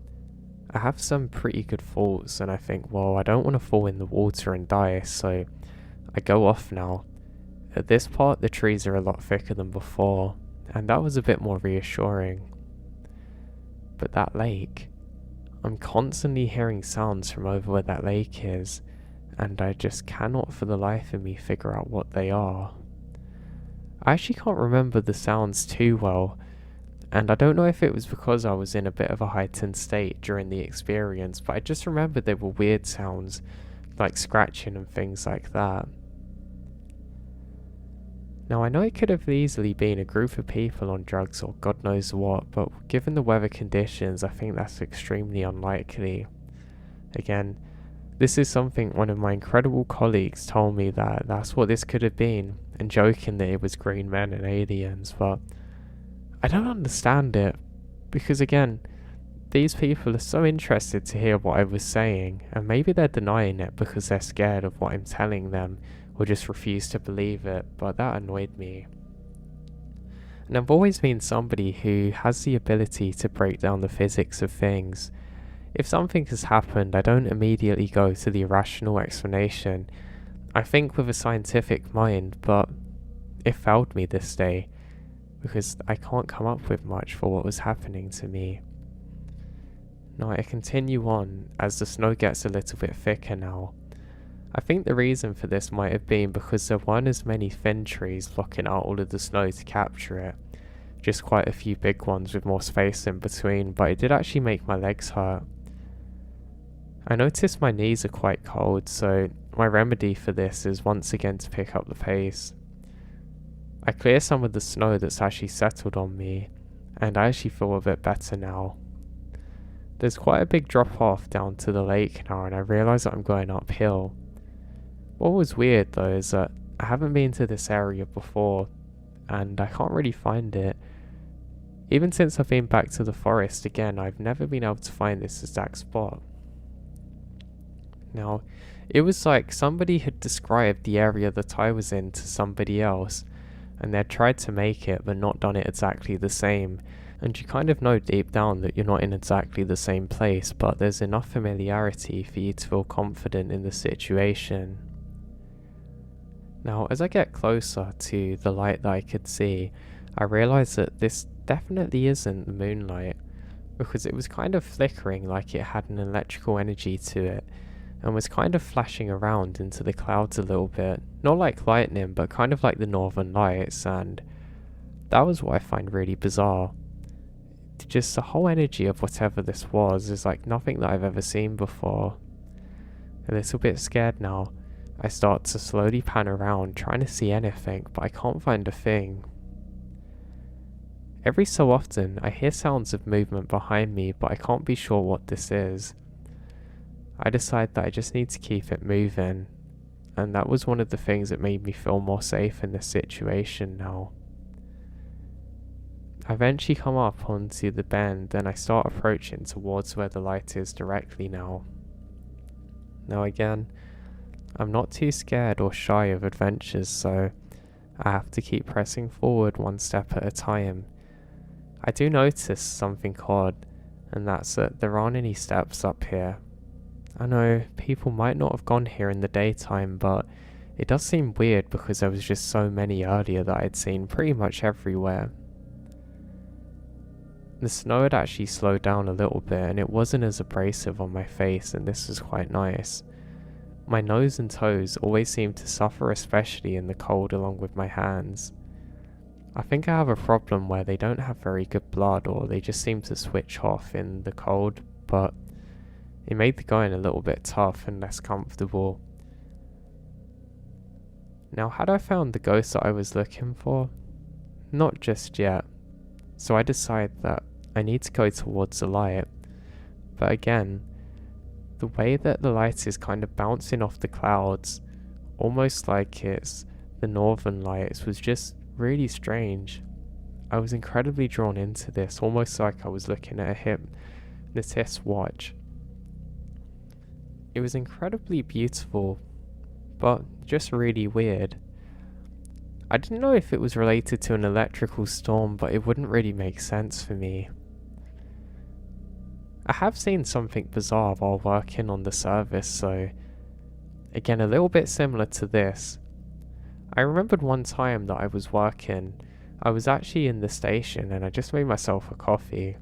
I have some pretty good thoughts, and I think, well, I don't want to fall in the water and die, so I go off now. At this part, the trees are a lot thicker than before, and that was a bit more reassuring. But that lake, I'm constantly hearing sounds from over where that lake is, and I just cannot for the life of me figure out what they are. I actually can't remember the sounds too well, and I don't know if it was because I was in a bit of a heightened state during the experience, but I just remember they were weird sounds, like scratching and things like that. Now I know it could have easily been a group of people on drugs or God knows what, but given the weather conditions, I think that's extremely unlikely. Again, this is something one of my incredible colleagues told me that that's what this could have been, and joking that it was green men and aliens, but I don't understand it, because again, these people are so interested to hear what I was saying, and maybe they're denying it because they're scared of what I'm telling them, or just refuse to believe it, but that annoyed me. And I've always been somebody who has the ability to break down the physics of things. If something has happened, I don't immediately go to the irrational explanation. I think with a scientific mind, but it failed me this day, because I can't come up with much for what was happening to me. Now I continue on as the snow gets a little bit thicker now. I think the reason for this might have been because there weren't as many thin trees blocking out all of the snow to capture it, just quite a few big ones with more space in between, but it did actually make my legs hurt. I noticed my knees are quite cold, so my remedy for this is once again to pick up the pace. I clear some of the snow that's actually settled on me, and I actually feel a bit better now. There's quite a big drop off down to the lake now, and I realise that I'm going uphill. What was weird though is that I haven't been to this area before, and I can't really find it. Even since I've been back to the forest again, I've never been able to find this exact spot. Now, it was like somebody had described the area that I was in to somebody else, and they'd tried to make it but not done it exactly the same, and you kind of know deep down that you're not in exactly the same place, but there's enough familiarity for you to feel confident in the situation. Now, as I get closer to the light that I could see, I realised that this definitely isn't the moonlight, because it was kind of flickering like it had an electrical energy to it, and was kind of flashing around into the clouds a little bit, not like lightning, but kind of like the northern lights, and that was what I find really bizarre. Just the whole energy of whatever this was is like nothing that I've ever seen before. A little bit scared now, I start to slowly pan around trying to see anything, but I can't find a thing. Every so often I hear sounds of movement behind me, but I can't be sure what this is. I decide that I just need to keep it moving, and that was one of the things that made me feel more safe in this situation now. I eventually come up onto the bend and I start approaching towards where the light is directly now. Now again, I'm not too scared or shy of adventures, so I have to keep pressing forward one step at a time. I do notice something odd, and that's that there aren't any steps up here. I know people might not have gone here in the daytime, but it does seem weird because there was just so many earlier that I'd seen pretty much everywhere. The snow had actually slowed down a little bit, and it wasn't as abrasive on my face, and this was quite nice. My nose and toes always seem to suffer, especially in the cold, along with my hands. I think I have a problem where they don't have very good blood, or they just seem to switch off in the cold, but it made the going a little bit tough and less comfortable. Now, had I found the ghost that I was looking for? Not just yet. So I decide that I need to go towards the light, but again, the way that the light is kind of bouncing off the clouds, almost like it's the northern lights, was just really strange. I was incredibly drawn into this, almost like I was looking at a hypnotist's watch. It was incredibly beautiful, but just really weird. I didn't know if it was related to an electrical storm, but it wouldn't really make sense for me. I have seen something bizarre while working on the service, so again, a little bit similar to this. I remembered one time that I was working. I was actually in the station and I just made myself a coffee.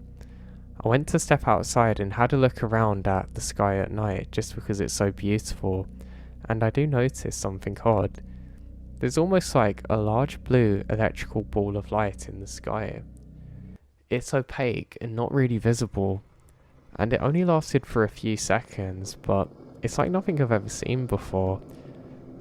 I went to step outside and had a look around at the sky at night just because it's so beautiful, and I do notice something odd. There's almost like a large blue electrical ball of light in the sky. It's opaque and not really visible, and it only lasted for a few seconds, but it's like nothing I've ever seen before.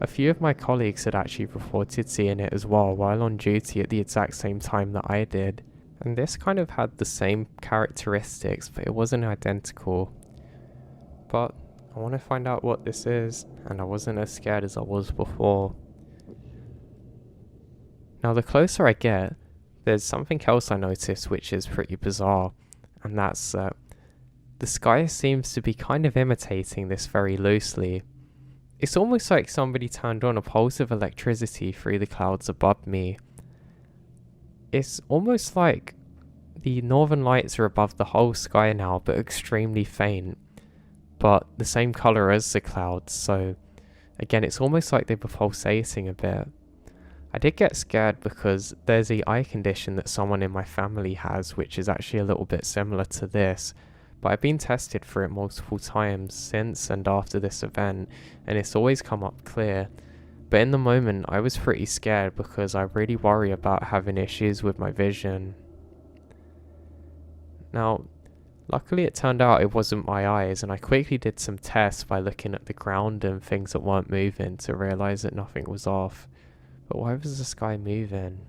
A few of my colleagues had actually reported seeing it as well while on duty at the exact same time that I did, and this kind of had the same characteristics, but it wasn't identical. But I want to find out what this is, and I wasn't as scared as I was before. Now the closer I get, there's something else I noticed which is pretty bizarre, and that's the sky seems to be kind of imitating this very loosely. It's almost like somebody turned on a pulse of electricity through the clouds above me. It's almost like the northern lights are above the whole sky now, but extremely faint, but the same colour as the clouds, so again, it's almost like they were pulsating a bit. I did get scared because there's an eye condition that someone in my family has, which is actually a little bit similar to this, but I've been tested for it multiple times since and after this event, and it's always come up clear. But in the moment, I was pretty scared because I really worry about having issues with my vision. Now, luckily it turned out it wasn't my eyes, and I quickly did some tests by looking at the ground and things that weren't moving to realise that nothing was off. But why was the sky moving?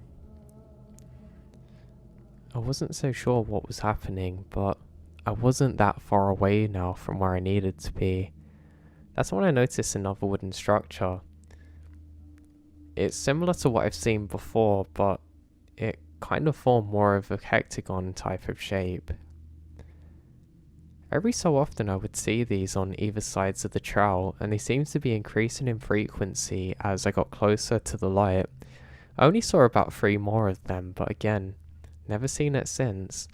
I wasn't so sure what was happening, but I wasn't that far away now from where I needed to be. That's when I noticed another wooden structure. It's similar to what I've seen before, but it kind of formed more of a hexagon type of shape. Every so often I would see these on either sides of the trail, and they seemed to be increasing in frequency as I got closer to the light. I only saw about 3 more of them, but again, never seen it since.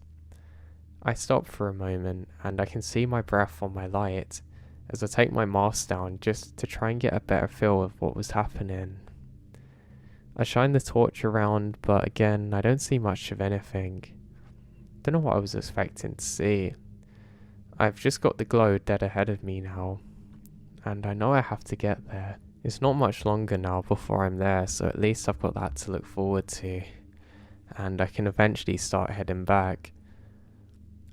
I stop for a moment, and I can see my breath on my light as I take my mask down just to try and get a better feel of what was happening. I shine the torch around, but again, I don't see much of anything. Don't know what I was expecting to see. I've just got the glow dead ahead of me now, and I know I have to get there. It's not much longer now before I'm there, so at least I've got that to look forward to, and I can eventually start heading back.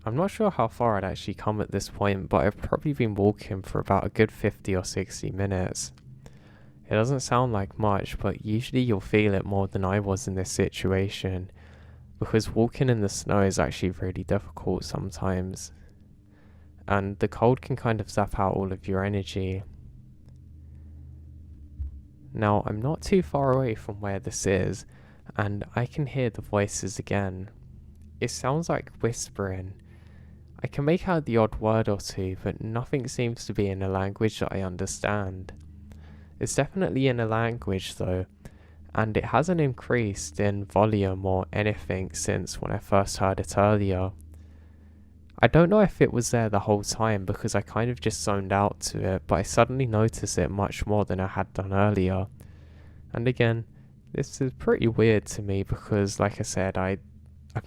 I'm not sure how far I'd actually come at this point, but I've probably been walking for about a good 50 or 60 minutes. It doesn't sound like much, but usually you'll feel it more than I was in this situation, because walking in the snow is actually really difficult sometimes, and the cold can kind of zap out all of your energy. Now, I'm not too far away from where this is, and I can hear the voices again. It sounds like whispering. I can make out the odd word or two, but nothing seems to be in a language that I understand. It's definitely in a language though, and it hasn't increased in volume or anything since when I first heard it earlier. I don't know if it was there the whole time because I kind of just zoned out to it, but I suddenly noticed it much more than I had done earlier. And again, this is pretty weird to me because, like I said, I've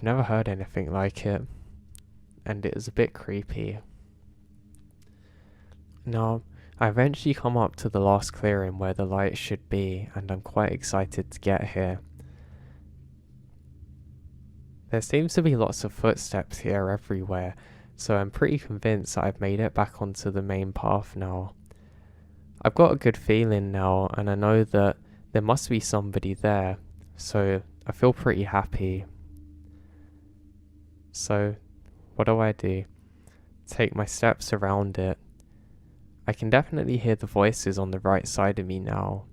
never heard anything like it, and it is a bit creepy. Now, I eventually come up to the last clearing where the light should be, and I'm quite excited to get here. There seems to be lots of footsteps here everywhere, so I'm pretty convinced that I've made it back onto the main path now. I've got a good feeling now, and I know that there must be somebody there, so I feel pretty happy. So, what do? Take my steps around it. I can definitely hear the voices on the right side of me now,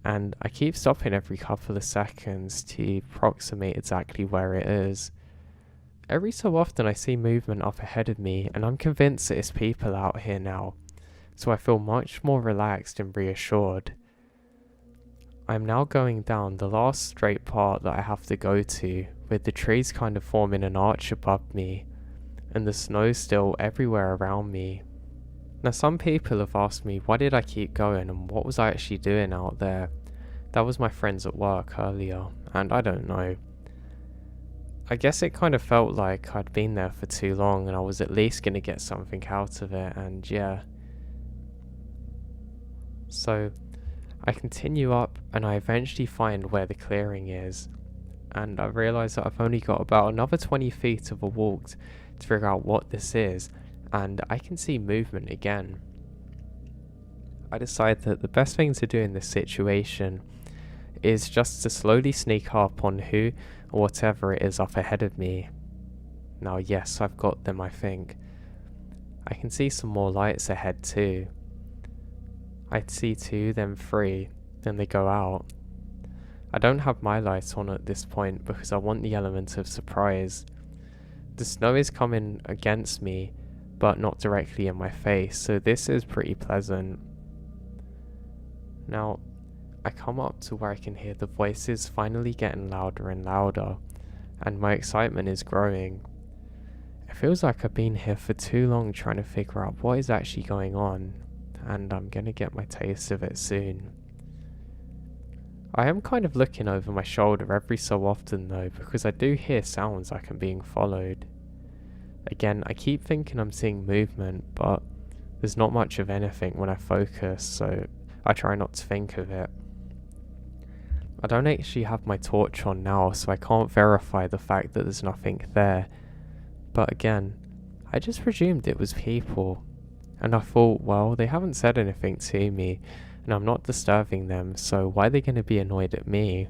and I keep stopping every couple of seconds to approximate exactly where it is. Every so often I see movement up ahead of me, and I'm convinced that it's people out here now, so I feel much more relaxed and reassured. I'm now going down the last straight part that I have to go to, with the trees kind of forming an arch above me, and the snow still everywhere around me. Now some people have asked me why did I keep going and what was I actually doing out there. That was my friends at work earlier, and I don't know. I guess it kind of felt like I'd been there for too long and I was at least going to get something out of it, and yeah. So I continue up and I eventually find where the clearing is, and I realise that I've only got about another 20 feet of a walk to figure out what this is, and I can see movement again. I decide that the best thing to do in this situation is just to slowly sneak up on who or whatever it is up ahead of me. Now yes, I've got them, I think. I can see some more lights ahead too. I'd see 2, then 3, then they go out. I don't have my light on at this point because I want the element of surprise. The snow is coming against me, but not directly in my face, so this is pretty pleasant. Now, I come up to where I can hear the voices finally getting louder and louder, and my excitement is growing. It feels like I've been here for too long trying to figure out what is actually going on, and I'm gonna get my taste of it soon. I am kind of looking over my shoulder every so often though, because I do hear sounds like I'm being followed. Again, I keep thinking I'm seeing movement, but there's not much of anything when I focus, so I try not to think of it. I don't actually have my torch on now, so I can't verify the fact that there's nothing there. But again, I just presumed it was people. And I thought, well, they haven't said anything to me, and I'm not disturbing them, so why are they going to be annoyed at me?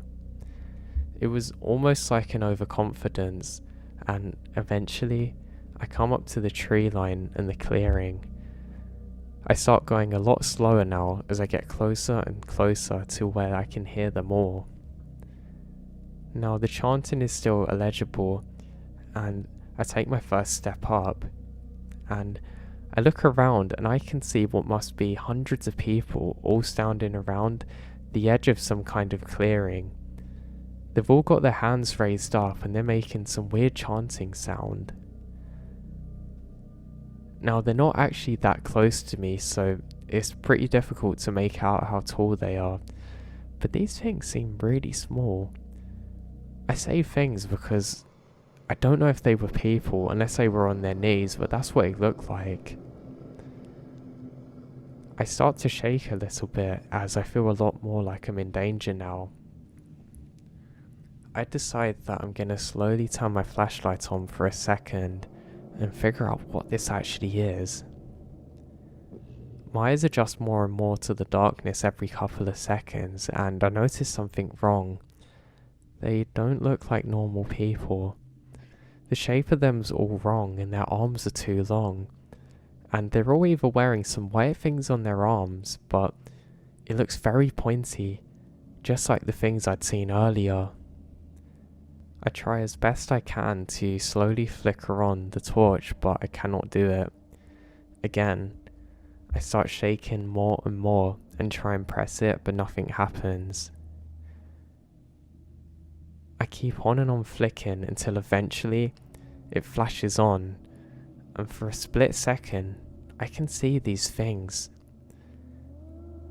It was almost like an overconfidence, and eventually, I come up to the tree line and the clearing. I start going a lot slower now as I get closer and closer to where I can hear them all. Now the chanting is still illegible, and I take my first step up, and I look around and I can see what must be hundreds of people all standing around the edge of some kind of clearing. They've all got their hands raised up and they're making some weird chanting sound. Now they're not actually that close to me, so it's pretty difficult to make out how tall they are, but these things seem really small. I say things because I don't know if they were people unless they were on their knees, but that's what it looked like. I start to shake a little bit as I feel a lot more like I'm in danger now. I decide that I'm gonna slowly turn my flashlight on for a second and figure out what this actually is. My eyes adjust more and more to the darkness every couple of seconds, and I notice something wrong. They don't look like normal people. The shape of them's all wrong and their arms are too long. And they're all either wearing some white things on their arms, but it looks very pointy, just like the things I'd seen earlier. I try as best I can to slowly flicker on the torch, but I cannot do it. Again, I start shaking more and more and try and press it, but nothing happens. I keep on and on flicking until eventually it flashes on, and for a split second I can see these things.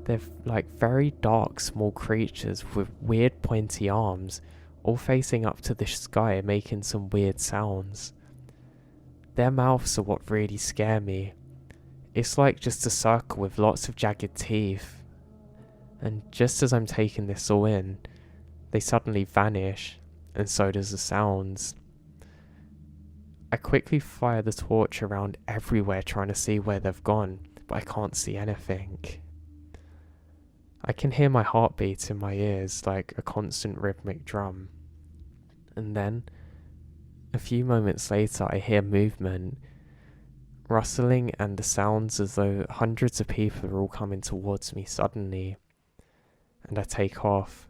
They're like very dark small creatures with weird pointy arms, all facing up to the sky making some weird sounds. Their mouths are what really scare me. It's like just a circle with lots of jagged teeth. And just as I'm taking this all in, they suddenly vanish, and so does the sounds. I quickly fire the torch around everywhere trying to see where they've gone, but I can't see anything. I can hear my heartbeat in my ears like a constant rhythmic drum. And then, a few moments later, I hear movement, rustling and the sounds as though hundreds of people are all coming towards me suddenly. And I take off.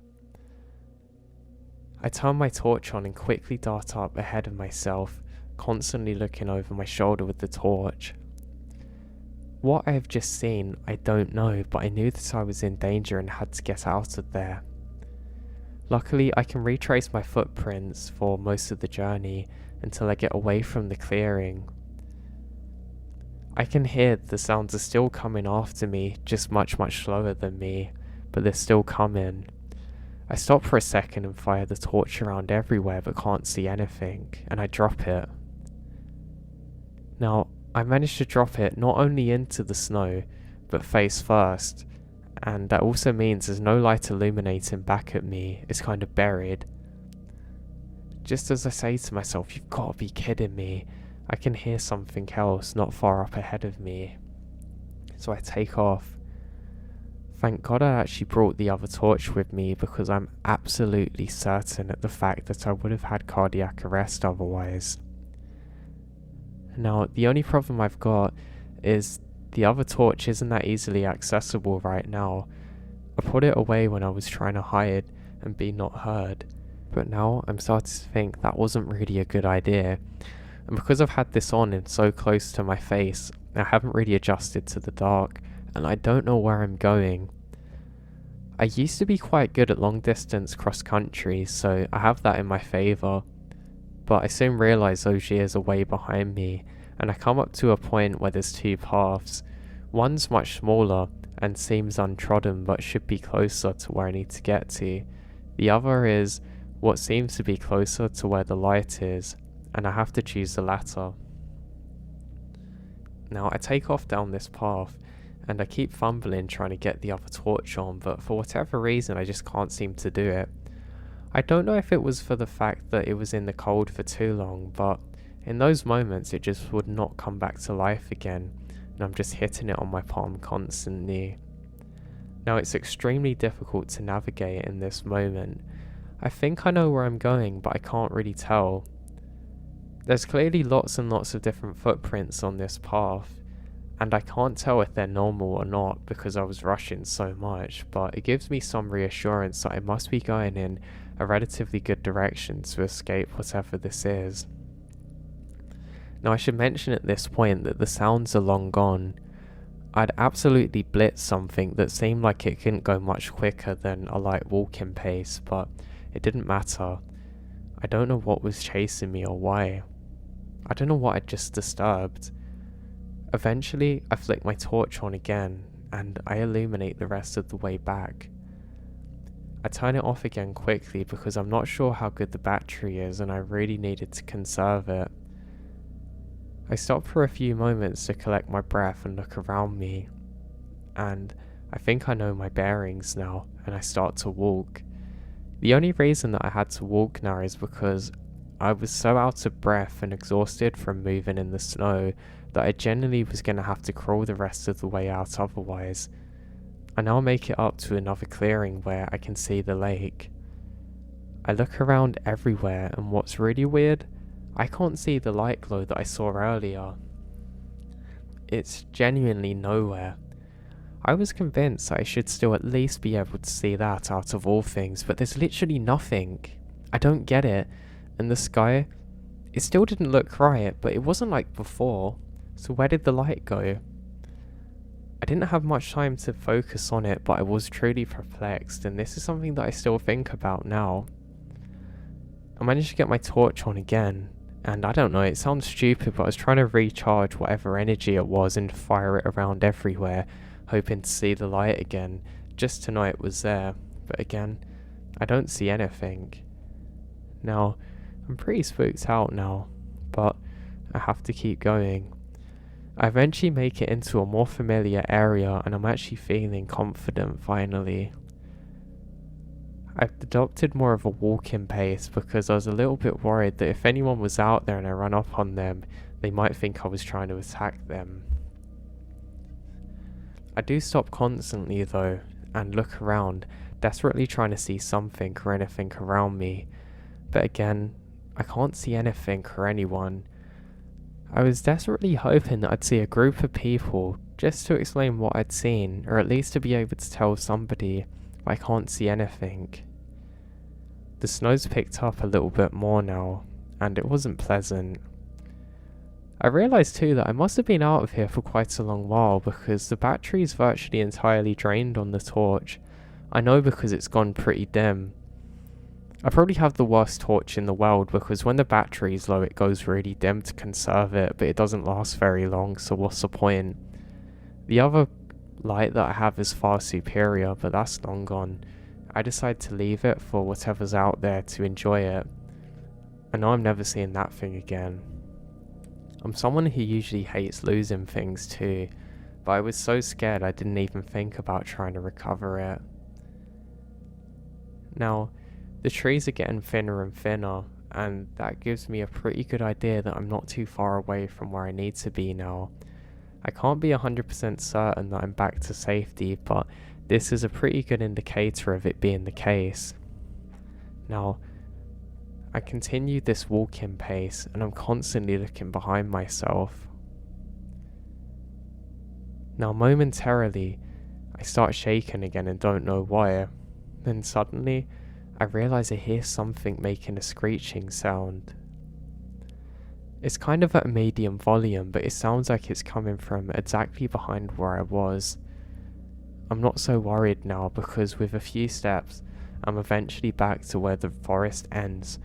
I turn my torch on and quickly dart up ahead of myself, constantly looking over my shoulder with the torch. What I have just seen, I don't know, but I knew that I was in danger and had to get out of there. Luckily, I can retrace my footprints for most of the journey until I get away from the clearing. I can hear the sounds are still coming after me, just much slower than me, but they're still coming. I stop for a second and fire the torch around everywhere but can't see anything, and I drop it. Now, I managed to drop it not only into the snow, but face first, and that also means there's no light illuminating back at me, it's kind of buried. Just as I say to myself, you've got to be kidding me, I can hear something else not far up ahead of me. So I take off. Thank God I actually brought the other torch with me, because I'm absolutely certain at the fact that I would have had cardiac arrest otherwise. Now, the only problem I've got is the other torch isn't that easily accessible right now. I put it away when I was trying to hide and be not heard, but now I'm starting to think that wasn't really a good idea. And because I've had this on and so close to my face, I haven't really adjusted to the dark, and I don't know where I'm going. I used to be quite good at long distance cross country, so I have that in my favour. But I soon realise those years are way behind me, and I come up to a point where there's two paths. One's much smaller and seems untrodden but should be closer to where I need to get to. The other is what seems to be closer to where the light is, and I have to choose the latter. Now I take off down this path, and I keep fumbling trying to get the other torch on, but for whatever reason I just can't seem to do it. I don't know if it was for the fact that it was in the cold for too long, but in those moments it just would not come back to life again, and I'm just hitting it on my palm constantly. Now it's extremely difficult to navigate in this moment. I think I know where I'm going, but I can't really tell. There's clearly lots and lots of different footprints on this path, and I can't tell if they're normal or not because I was rushing so much, but it gives me some reassurance that I must be going in a relatively good direction to escape whatever this is. Now I should mention at this point that the sounds are long gone. I'd absolutely blitzed something that seemed like it couldn't go much quicker than a light walking pace, but it didn't matter. I don't know what was chasing me or why. I don't know what I'd just disturbed. Eventually, I flick my torch on again, and I illuminate the rest of the way back. I turn it off again quickly because I'm not sure how good the battery is and I really needed to conserve it. I stop for a few moments to collect my breath and look around me, and I think I know my bearings now, and I start to walk. The only reason that I had to walk now is because I was so out of breath and exhausted from moving in the snow that I genuinely was going to have to crawl the rest of the way out otherwise. I now make it up to another clearing where I can see the lake. I look around everywhere, and what's really weird, I can't see the light glow that I saw earlier. It's genuinely nowhere. I was convinced that I should still at least be able to see that out of all things, but there's literally nothing. I don't get it. And the sky, it still didn't look right, but it wasn't like before. So where did the light go? I didn't have much time to focus on it, but I was truly perplexed, and this is something that I still think about now. I managed to get my torch on again, and I don't know, it sounds stupid, but I was trying to recharge whatever energy it was and fire it around everywhere, hoping to see the light again, just to know it was there. But again, I don't see anything. Now, I'm pretty spooked out now, but I have to keep going. I eventually make it into a more familiar area, and I'm actually feeling confident finally. I've adopted more of a walking pace because I was a little bit worried that if anyone was out there and I run up on them, they might think I was trying to attack them. I do stop constantly though, and look around, desperately trying to see something or anything around me, but again, I can't see anything or anyone. I was desperately hoping that I'd see a group of people just to explain what I'd seen, or at least to be able to tell somebody, but I can't see anything. The snow's picked up a little bit more now, and it wasn't pleasant. I realised too that I must have been out of here for quite a long while because the battery's virtually entirely drained on the torch. I know because it's gone pretty dim. I probably have the worst torch in the world because when the battery's low it goes really dim to conserve it, but it doesn't last very long, so what's the point? The other light that I have is far superior, but that's long gone. I decide to leave it for whatever's out there to enjoy it. I know I'm never seeing that thing again. I'm someone who usually hates losing things too, but I was so scared I didn't even think about trying to recover it. Now, the trees are getting thinner and thinner, and that gives me a pretty good idea that I'm not too far away from where I need to be now. I can't be 100% certain that I'm back to safety, but this is a pretty good indicator of it being the case. Now, I continue this walking pace and I'm constantly looking behind myself. Now momentarily, I start shaking again and don't know why. Then suddenly, I realise I hear something making a screeching sound. It's kind of at a medium volume, but it sounds like it's coming from exactly behind where I was. I'm not so worried now because with a few steps, I'm eventually back to where the forest ends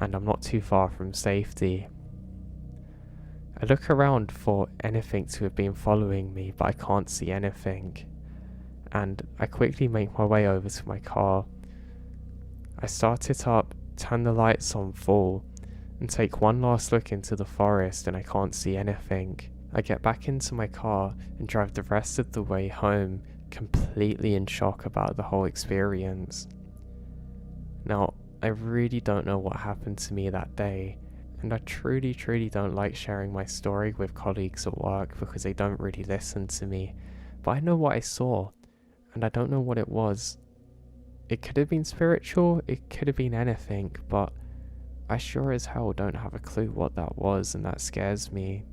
and I'm not too far from safety. I look around for anything to have been following me, but I can't see anything. And I quickly make my way over to my car. I start it up, turn the lights on full, and take one last look into the forest and I can't see anything. I get back into my car and drive the rest of the way home, completely in shock about the whole experience. Now, I really don't know what happened to me that day, and I truly don't like sharing my story with colleagues at work because they don't really listen to me, but I know what I saw, and I don't know what it was. It could have been spiritual, it could have been anything, but I sure as hell don't have a clue what that was, and that scares me.